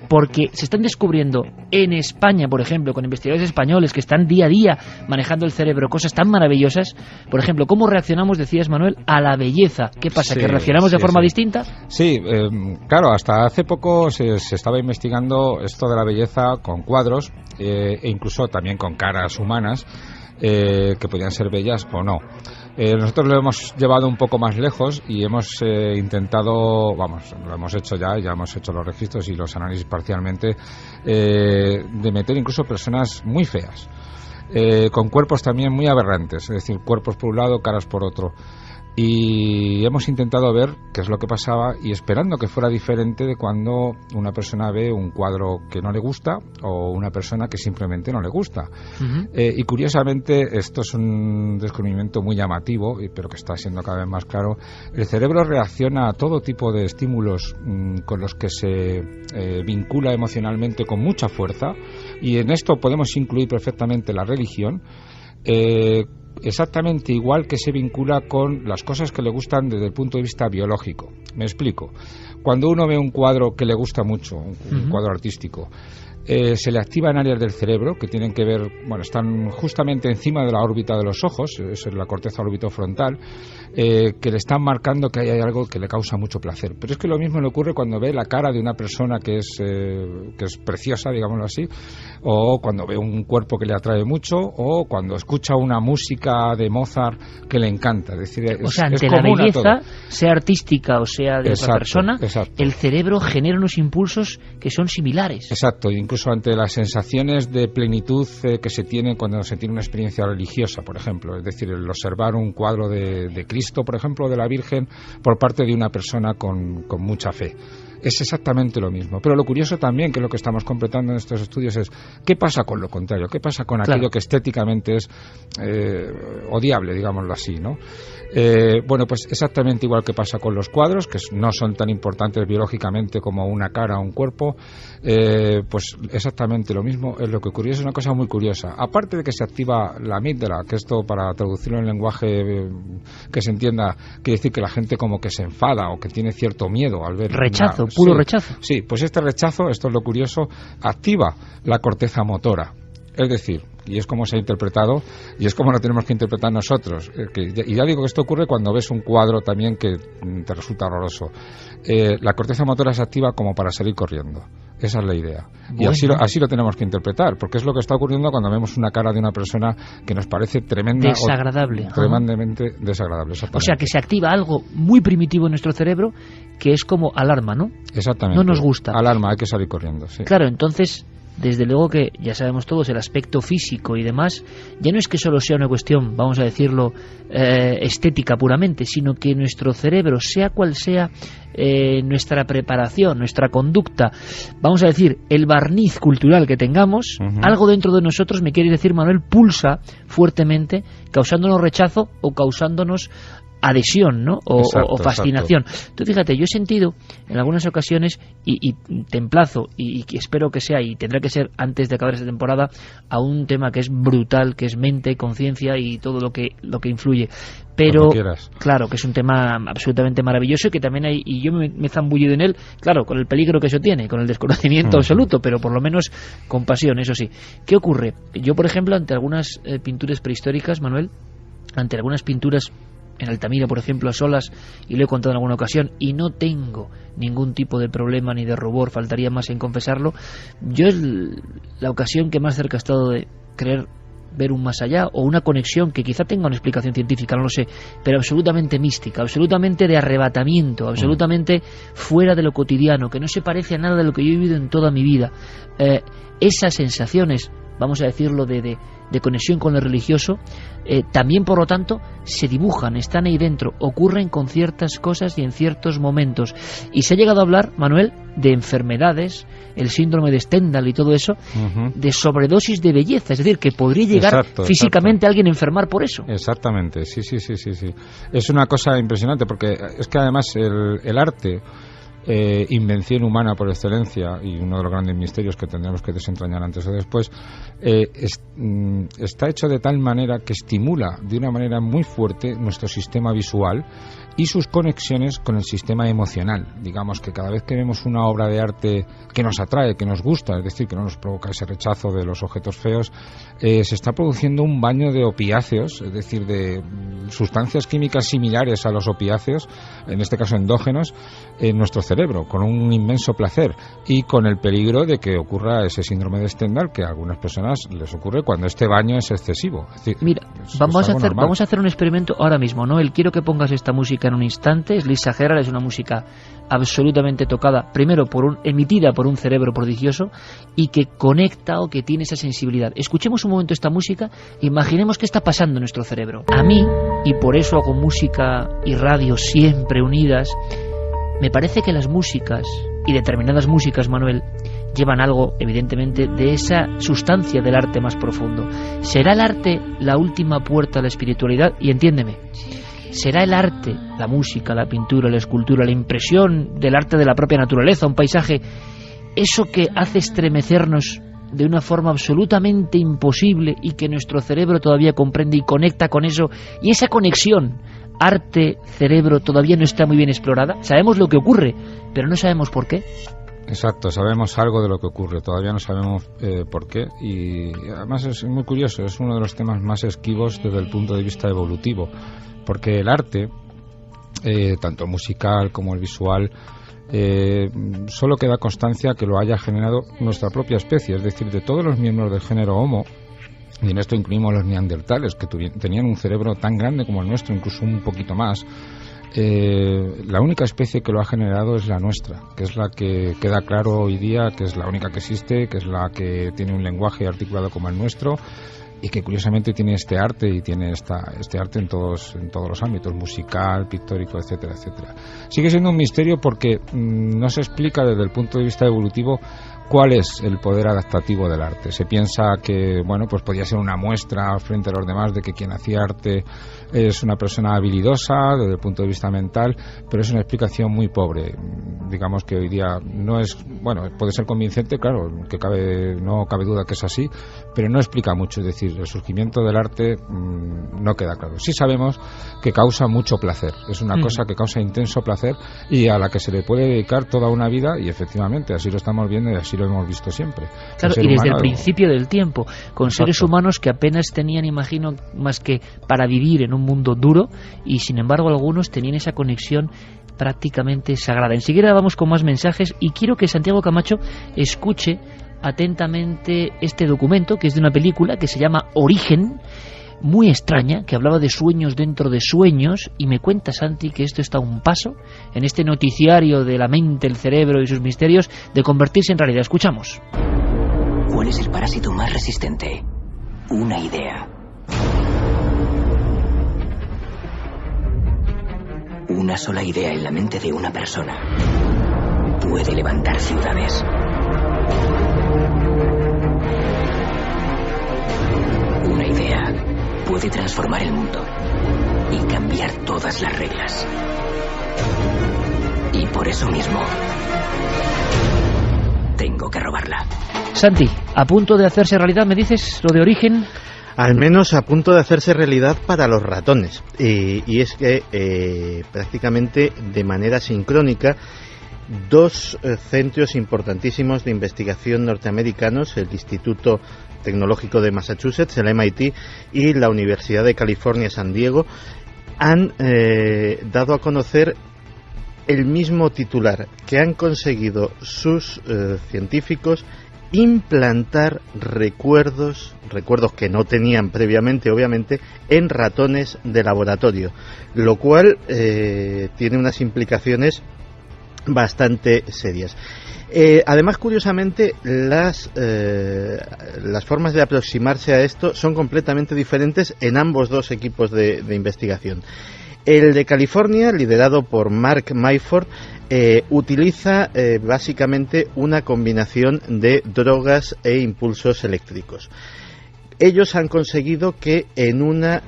porque se están descubriendo en España, por ejemplo, con investigadores españoles que están día a día manejando el cerebro, cosas tan maravillosas. Por ejemplo, ¿cómo reaccionamos, decías Manuel, a la belleza? ¿Qué pasa? ¿Que reaccionamos de forma distinta? Sí, claro, hasta hace poco se estaba investigando esto de la belleza con cuadros e incluso también con caras humanas que podían ser bellas o no. Nosotros lo hemos llevado un poco más lejos y hemos intentado, lo hemos hecho ya hemos hecho los registros y los análisis parcialmente, de meter incluso personas muy feas, con cuerpos también muy aberrantes, es decir, cuerpos por un lado, caras por otro. Y hemos intentado ver qué es lo que pasaba y esperando que fuera diferente de cuando una persona ve un cuadro que no le gusta o una persona que simplemente no le gusta. Y curiosamente, esto es un descubrimiento muy llamativo, pero que está siendo cada vez más claro. El cerebro reacciona a todo tipo de estímulos con los que se vincula emocionalmente con mucha fuerza, y en esto podemos incluir perfectamente la religión. Exactamente igual que se vincula con las cosas que le gustan desde el punto de vista biológico. Me explico. Cuando uno ve un cuadro que le gusta mucho, un cuadro artístico, se le activan áreas del cerebro que tienen que ver, están justamente encima de la órbita de los ojos, es la corteza orbitofrontal, que le están marcando que hay algo que le causa mucho placer. Pero es que lo mismo le ocurre cuando ve la cara de una persona que es preciosa, digámoslo así, o cuando ve un cuerpo que le atrae mucho, o cuando escucha una música de Mozart que le encanta. Es decir, ante la belleza, sea artística o sea de otra persona, el cerebro genera unos impulsos que son similares. Exacto, incluso ante las sensaciones de plenitud que se tiene cuando se tiene una experiencia religiosa, por ejemplo, es decir, el observar un cuadro de Cristo, por ejemplo, de la Virgen, por parte de una persona con mucha fe. Es exactamente lo mismo. Pero lo curioso también, que es lo que estamos completando en estos estudios, es ¿qué pasa con lo contrario? ¿Qué pasa con aquello que estéticamente es odiable, digámoslo así, ¿no? Pues exactamente igual que pasa con los cuadros, que no son tan importantes biológicamente como una cara o un cuerpo, pues exactamente lo mismo es lo que ocurre. Es una cosa muy curiosa. Aparte de que se activa la amígdala, que esto, para traducirlo en lenguaje que se entienda, quiere decir que la gente como que se enfada o que tiene cierto miedo al ver... Rechazo, puro rechazo. Sí, pues este rechazo, esto es lo curioso, activa la corteza motora. Es decir, y es como se ha interpretado, y es como lo tenemos que interpretar nosotros. Y ya digo que esto ocurre cuando ves un cuadro también que te resulta horroroso. La corteza motora se activa como para salir corriendo. Esa es la idea. Y así lo tenemos que interpretar, porque es lo que está ocurriendo cuando vemos una cara de una persona que nos parece desagradable. Tremendamente desagradable. O sea, que se activa algo muy primitivo en nuestro cerebro, que es como alarma, ¿no? Exactamente. No nos gusta. Alarma, hay que salir corriendo, sí. Claro, entonces... Desde luego que ya sabemos todos el aspecto físico y demás, ya no es que solo sea una cuestión, vamos a decirlo, estética puramente, sino que nuestro cerebro, sea cual sea nuestra preparación, nuestra conducta, vamos a decir, el barniz cultural que tengamos, algo dentro de nosotros, me quiere decir Manuel, pulsa fuertemente, causándonos rechazo o causándonos adhesión, ¿no? O fascinación. Exacto. Tú fíjate, yo he sentido en algunas ocasiones, y te emplazo, y espero que sea, y tendrá que ser antes de acabar esta temporada, a un tema que es brutal, que es mente, conciencia y todo lo que influye. Pero claro, que es un tema absolutamente maravilloso y que también hay, y yo me he zambullido en él, claro, con el peligro que eso tiene, con el desconocimiento absoluto, pero por lo menos con pasión, eso sí. ¿Qué ocurre? Yo, por ejemplo, ante algunas pinturas prehistóricas, Manuel, ante algunas pinturas en Altamira, por ejemplo, a solas, y lo he contado en alguna ocasión, y no tengo ningún tipo de problema ni de rubor, faltaría más en confesarlo, yo es la ocasión que más cerca he estado de creer ver un más allá, o una conexión que quizá tenga una explicación científica, no lo sé, pero absolutamente mística, absolutamente de arrebatamiento, absolutamente fuera de lo cotidiano, que no se parece a nada de lo que yo he vivido en toda mi vida. Esas sensaciones, vamos a decirlo, de conexión con lo religioso, también, por lo tanto, se dibujan, están ahí dentro, ocurren con ciertas cosas y en ciertos momentos. Y se ha llegado a hablar, Manuel, de enfermedades, el síndrome de Stendhal y todo eso, de sobredosis de belleza, es decir, que podría llegar físicamente a alguien a enfermar por eso. Exactamente, sí. Es una cosa impresionante, porque es que además el arte, invención humana por excelencia, y uno de los grandes misterios que tendremos que desentrañar antes o después, está hecho de tal manera que estimula de una manera muy fuerte nuestro sistema visual y sus conexiones con el sistema emocional. Digamos que cada vez que vemos una obra de arte que nos atrae, que nos gusta, es decir, que no nos provoca ese rechazo de los objetos feos, se está produciendo un baño de opiáceos, es decir, de sustancias químicas similares a los opiáceos, en este caso endógenos, en nuestro cerebro, con un inmenso placer y con el peligro de que ocurra ese síndrome de Stendhal que a algunas personas les ocurre cuando este baño es excesivo. Es decir, mira, vamos a hacer un experimento ahora mismo, ¿no? Quiero que pongas esta música en un instante. Es Lisa Gerrard, es una música absolutamente tocada, primero emitida por un cerebro prodigioso y que conecta o que tiene esa sensibilidad. Escuchemos un momento esta música, imaginemos qué está pasando en nuestro cerebro. A mí, y por eso hago música y radio siempre unidas, me parece que las músicas, y determinadas músicas, Manuel, llevan algo, evidentemente, de esa sustancia del arte más profundo. ¿Será el arte la última puerta a la espiritualidad? Y entiéndeme, ¿será el arte, la música, la pintura, la escultura, la impresión del arte de la propia naturaleza, un paisaje, eso que hace estremecernos de una forma absolutamente imposible y que nuestro cerebro todavía comprende y conecta con eso, y esa conexión arte-cerebro todavía no está muy bien explorada? Sabemos lo que ocurre, pero no sabemos por qué. Exacto, sabemos algo de lo que ocurre, todavía no sabemos por qué, y además es muy curioso, es uno de los temas más esquivos desde el punto de vista evolutivo, porque el arte, tanto musical como el visual, solo queda constancia que lo haya generado nuestra propia especie, es decir, de todos los miembros del género Homo, y en esto incluimos los neandertales, que tenían un cerebro tan grande como el nuestro, incluso un poquito más. La única especie que lo ha generado es la nuestra, que es la que queda claro hoy día, que es la única que existe, que es la que tiene un lenguaje articulado como el nuestro, y que curiosamente tiene este arte, y tiene este arte en todos los ámbitos, musical, pictórico, etcétera, etcétera. Sigue siendo un misterio porque no se explica desde el punto de vista evolutivo cuál es el poder adaptativo del arte. Se piensa que, bueno, pues podía ser una muestra frente a los demás de que quien hacía arte es una persona habilidosa desde el punto de vista mental, pero es una explicación muy pobre. Digamos que hoy día no es, bueno, puede ser convincente, claro, no cabe duda que es así, pero no explica mucho. Es decir, el surgimiento del arte no queda claro. Sí sabemos que causa mucho placer, es una cosa que causa intenso placer y a la que se le puede dedicar toda una vida, y efectivamente así lo estamos viendo y así lo hemos visto siempre. Claro, y desde el principio del tiempo, con seres humanos que apenas tenían, imagino, más que para vivir en un mundo duro, y sin embargo algunos tenían esa conexión prácticamente sagrada. Enseguida vamos con más mensajes y quiero que Santiago Camacho escuche atentamente este documento, que es de una película que se llama Origen, muy extraña, que hablaba de sueños dentro de sueños, y me cuenta, Santi, que esto está a un paso en este noticiario de la mente, el cerebro y sus misterios de convertirse en realidad. Escuchamos. ¿Cuál es el parásito más resistente? Una idea. Una sola idea en la mente de una persona puede levantar ciudades. Una idea puede transformar el mundo. y cambiar todas las reglas. Y por eso mismo, tengo que robarla. Santi, a punto de hacerse realidad, ¿me dices lo de Origen? Al menos a punto de hacerse realidad para los ratones. Y es que prácticamente de manera sincrónica, dos centros importantísimos de investigación norteamericanos, el Instituto Tecnológico de Massachusetts, el MIT, y la Universidad de California, San Diego, han dado a conocer el mismo titular, que han conseguido sus científicos implantar recuerdos que no tenían previamente, obviamente, en ratones de laboratorio, lo cual tiene unas implicaciones bastante serias. Además, curiosamente, las formas de aproximarse a esto son completamente diferentes en ambos dos equipos de investigación. El de California, liderado por Mark Myford, utiliza básicamente una combinación de drogas e impulsos eléctricos. Ellos han conseguido que en una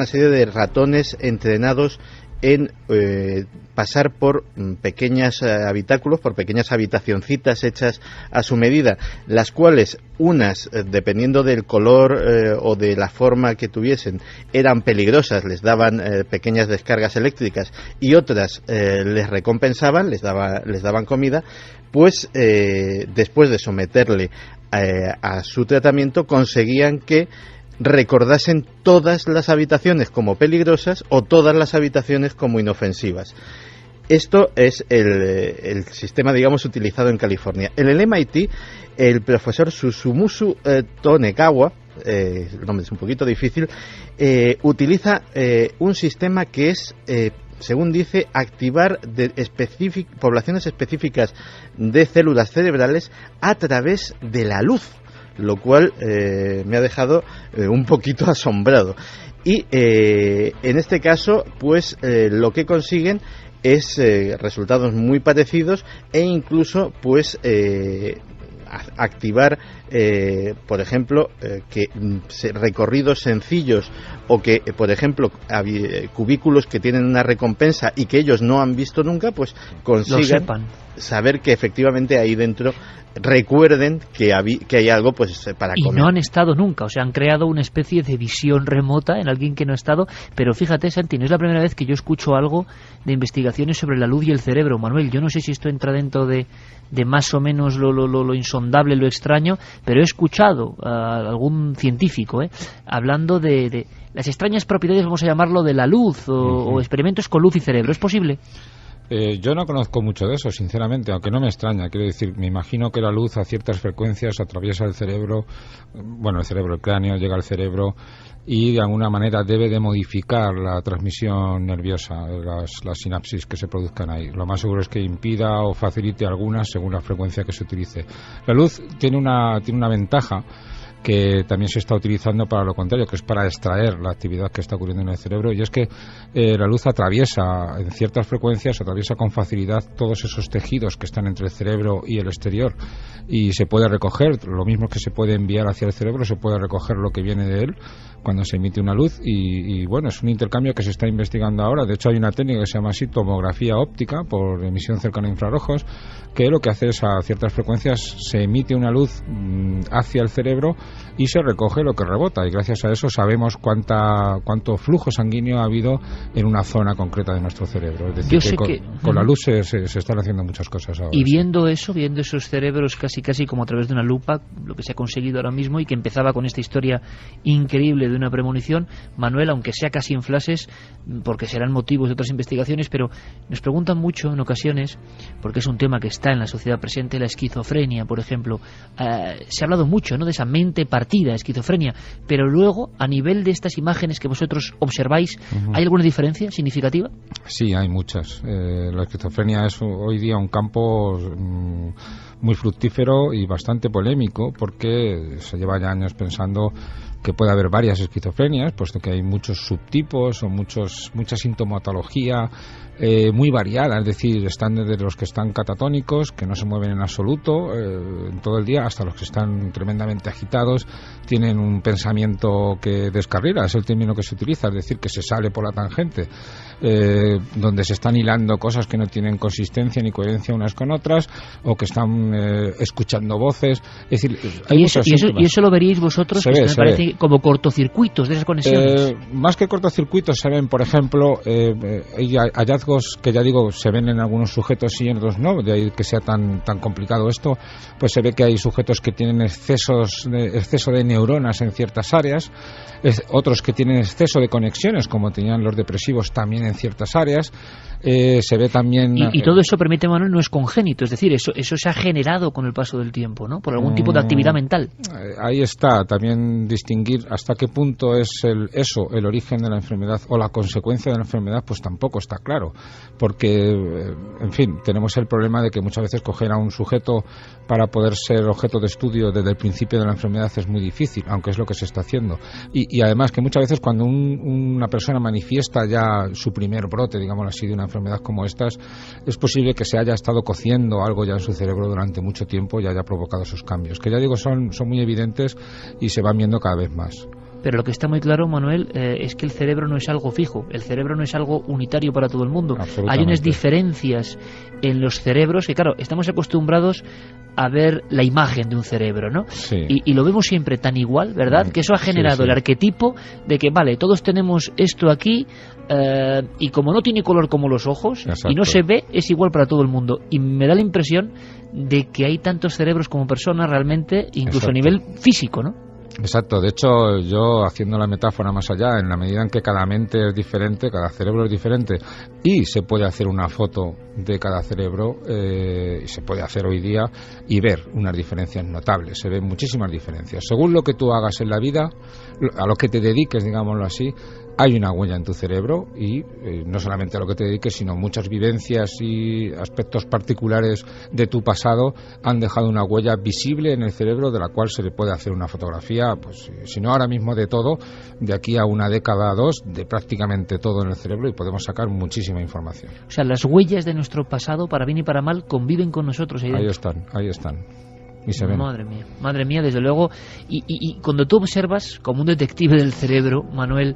serie de ratones entrenados en pasar por pequeños habitáculos, por pequeñas habitacioncitas hechas a su medida, las cuales unas, dependiendo del color o de la forma que tuviesen, eran peligrosas, les daban pequeñas descargas eléctricas, y otras les recompensaban, les daban comida, pues después de someterle a su tratamiento, conseguían que recordasen todas las habitaciones como peligrosas o todas las habitaciones como inofensivas. Esto es el sistema, digamos, utilizado en California. En el MIT, el profesor Susumu Tonegawa, el nombre es un poquito difícil, utiliza un sistema que es, según dice, activar poblaciones específicas de células cerebrales a través de la luz, lo cual me ha dejado un poquito asombrado. Y en este caso, pues lo que consiguen es resultados muy parecidos, e incluso pues activar, por ejemplo, que recorridos sencillos, o que, por ejemplo, cubículos que tienen una recompensa y que ellos no han visto nunca, pues consigan saber que efectivamente ahí dentro recuerden que hay algo pues para comer. Y no han estado nunca, o sea, han creado una especie de visión remota en alguien que no ha estado. Pero fíjate, Santi, no es la primera vez que yo escucho algo de investigaciones sobre la luz y el cerebro. Manuel, yo no sé si esto entra dentro de más o menos lo insondable, lo extraño, pero he escuchado a algún científico hablando de las extrañas propiedades, vamos a llamarlo, de la luz, o experimentos con luz y cerebro. ¿Es posible? Yo no conozco mucho de eso, sinceramente, aunque no me extraña. Quiero decir, me imagino que la luz a ciertas frecuencias atraviesa el cerebro, el cráneo, llega al cerebro, y de alguna manera debe de modificar la transmisión nerviosa, las sinapsis que se produzcan ahí. Lo más seguro es que impida o facilite algunas según la frecuencia que se utilice. La luz tiene una ventaja que también se está utilizando para lo contrario, que es para extraer la actividad que está ocurriendo en el cerebro, y es que la luz atraviesa en ciertas frecuencias, atraviesa con facilidad todos esos tejidos que están entre el cerebro y el exterior, y se puede recoger, lo mismo que se puede enviar hacia el cerebro, se puede recoger lo que viene de él cuando se emite una luz, y bueno, es un intercambio que se está investigando ahora. De hecho, hay una técnica que se llama así, tomografía óptica por emisión cercana a infrarrojos, que lo que hace es, a ciertas frecuencias se emite una luz hacia el cerebro y se recoge lo que rebota, y gracias a eso sabemos cuánto flujo sanguíneo ha habido en una zona concreta de nuestro cerebro. Es decir, con la luz se están haciendo muchas cosas ahora. Y viendo eso, viendo esos cerebros casi como a través de una lupa, lo que se ha conseguido ahora mismo, y que empezaba con esta historia increíble de una premonición, Manuel, aunque sea casi en flashes, porque serán motivos de otras investigaciones, pero nos preguntan mucho en ocasiones, porque es un tema que está en la sociedad presente, la esquizofrenia, por ejemplo. Se ha hablado mucho, ¿no?, de esa mente partida, esquizofrenia, pero luego, a nivel de estas imágenes que vosotros observáis, ¿hay alguna diferencia significativa? Sí, hay muchas. La esquizofrenia es hoy día un campo muy fructífero y bastante polémico, porque se lleva ya años pensando que puede haber varias esquizofrenias, puesto que hay muchos subtipos o mucha sintomatología muy variada, es decir, están desde los que están catatónicos, que no se mueven en absoluto en todo el día, hasta los que están tremendamente agitados, tienen un pensamiento que descarrila, es el término que se utiliza, es decir, que se sale por la tangente, donde se están hilando cosas que no tienen consistencia ni coherencia unas con otras, o que están escuchando voces, es decir, hay y eso lo veríais vosotros, me parece como cortocircuitos de esas conexiones. Más que cortocircuitos se ven, por ejemplo, hay hallazgos que, ya digo, se ven en algunos sujetos y en otros no, de ahí que sea tan complicado esto, pues se ve que hay sujetos que tienen exceso de neuronas en ciertas áreas, otros que tienen exceso de conexiones, como tenían los depresivos también en ciertas áreas, se ve también... Y todo eso, permite, Manuel, no es congénito, es decir, eso se ha generado con el paso del tiempo, ¿no? Por algún tipo de actividad mental. Ahí está, también distinguir hasta qué punto es el origen de la enfermedad o la consecuencia de la enfermedad, pues tampoco está claro, porque, en fin, tenemos el problema de que muchas veces coger a un sujeto para poder ser objeto de estudio desde el principio de la enfermedad es muy difícil, aunque es lo que se está haciendo. Y además que muchas veces cuando una persona manifiesta ya su primer brote, digámoslo así, de una enfermedad como estas, es posible que se haya estado cociendo algo ya en su cerebro durante mucho tiempo y haya provocado esos cambios, que ya digo son muy evidentes y se van viendo cada vez más. Pero lo que está muy claro, Manuel, es que el cerebro no es algo fijo, el cerebro no es algo unitario para todo el mundo. Hay unas diferencias en los cerebros que, claro, estamos acostumbrados a ver la imagen de un cerebro, ¿no? Sí. Y lo vemos siempre tan igual, ¿verdad? Que eso ha generado el arquetipo de que, vale, todos tenemos esto aquí y como no tiene color como los ojos, exacto, y no se ve, es igual para todo el mundo. Y me da la impresión de que hay tantos cerebros como personas realmente, incluso, exacto, a nivel físico, ¿no? Exacto, de hecho yo, haciendo la metáfora más allá, en la medida en que cada mente es diferente, cada cerebro es diferente y se puede hacer una foto de cada cerebro, se puede hacer hoy día y ver unas diferencias notables, se ven muchísimas diferencias. Según lo que tú hagas en la vida, a lo que te dediques, digámoslo así, hay una huella en tu cerebro y no solamente a lo que te dediques, sino muchas vivencias y aspectos particulares de tu pasado han dejado una huella visible en el cerebro de la cual se le puede hacer una fotografía, pues si no ahora mismo de todo, de aquí a una década o dos, de prácticamente todo en el cerebro, y podemos sacar muchísima información. O sea, las huellas de nuestro pasado, para bien y para mal, conviven con nosotros ahí dentro. Ahí están. Y se ven. Madre mía, desde luego. Y cuando tú observas, como un detective del cerebro, Manuel,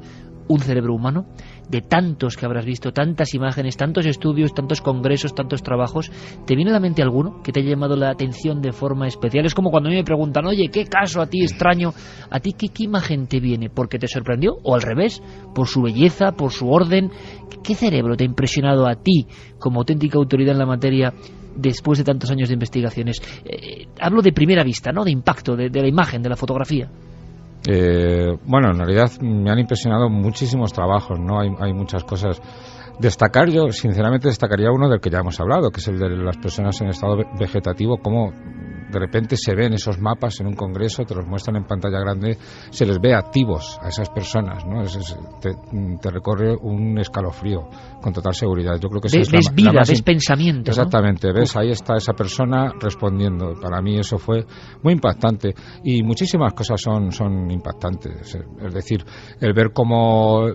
un cerebro humano, de tantos que habrás visto, tantas imágenes, tantos estudios, tantos congresos, tantos trabajos, ¿te viene a la mente alguno que te haya llamado la atención de forma especial? Es como cuando a mí me preguntan, oye, ¿qué caso a ti extraño? ¿A ti qué imagen te viene? ¿Porque te sorprendió? ¿O al revés? ¿Por su belleza? ¿Por su orden? ¿Qué cerebro te ha impresionado a ti como auténtica autoridad en la materia después de tantos años de investigaciones? Hablo de primera vista, ¿no? De impacto, de la imagen, de la fotografía. Bueno, en realidad me han impresionado muchísimos trabajos, ¿no? Hay muchas cosas. Destacar, yo sinceramente destacaría uno del que ya hemos hablado, que es el de las personas en estado vegetativo, cómo de repente se ven esos mapas en un congreso, te los muestran en pantalla grande, se les ve activos a esas personas, ¿no? Te recorre un escalofrío con total seguridad. Yo creo que ves vida, ves pensamiento, exactamente, ¿no? Ves, ahí está esa persona respondiendo. Para mí eso fue muy impactante y muchísimas cosas son impactantes. Es decir, el ver cómo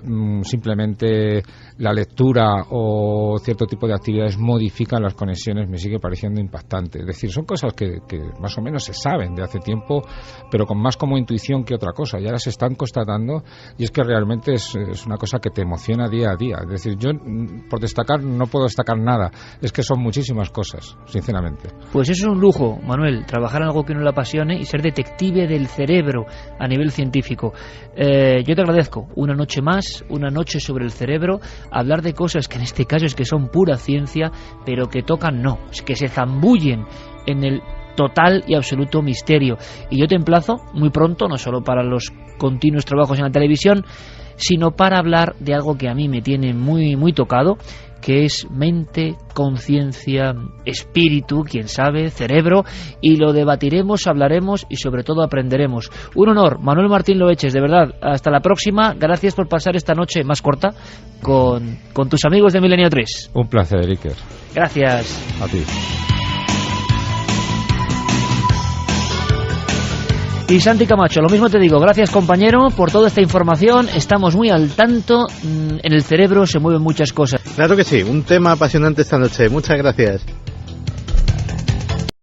simplemente la lectura o cierto tipo de actividades modifican las conexiones me sigue pareciendo impactante. Es decir, son cosas que más o menos se saben de hace tiempo, pero con más como intuición que otra cosa, y ahora se están constatando, y es que realmente es una cosa que te emociona día a día. Es decir, yo por destacar no puedo destacar nada, es que son muchísimas cosas, sinceramente. Pues eso es un lujo, Manuel, trabajar en algo que no le apasione y ser detective del cerebro a nivel científico. Yo te agradezco una noche más, una noche sobre el cerebro, hablar de cosas que en este caso es que son pura ciencia, pero que tocan no, es que se zambullen en el total y absoluto misterio. Y yo te emplazo muy pronto, no solo para los continuos trabajos en la televisión, sino para hablar de algo que a mí me tiene muy, muy tocado, que es mente, conciencia, espíritu, quién sabe, cerebro, y lo debatiremos, hablaremos y sobre todo aprenderemos. Un honor, Manuel Martín Loeches, de verdad, hasta la próxima. Gracias por pasar esta noche más corta con tus amigos de Milenio 3. Un placer, Iker. Gracias. A ti. Y Santi Camacho, lo mismo te digo, gracias compañero por toda esta información, estamos muy al tanto, en el cerebro se mueven muchas cosas. Claro que sí, un tema apasionante esta noche, muchas gracias.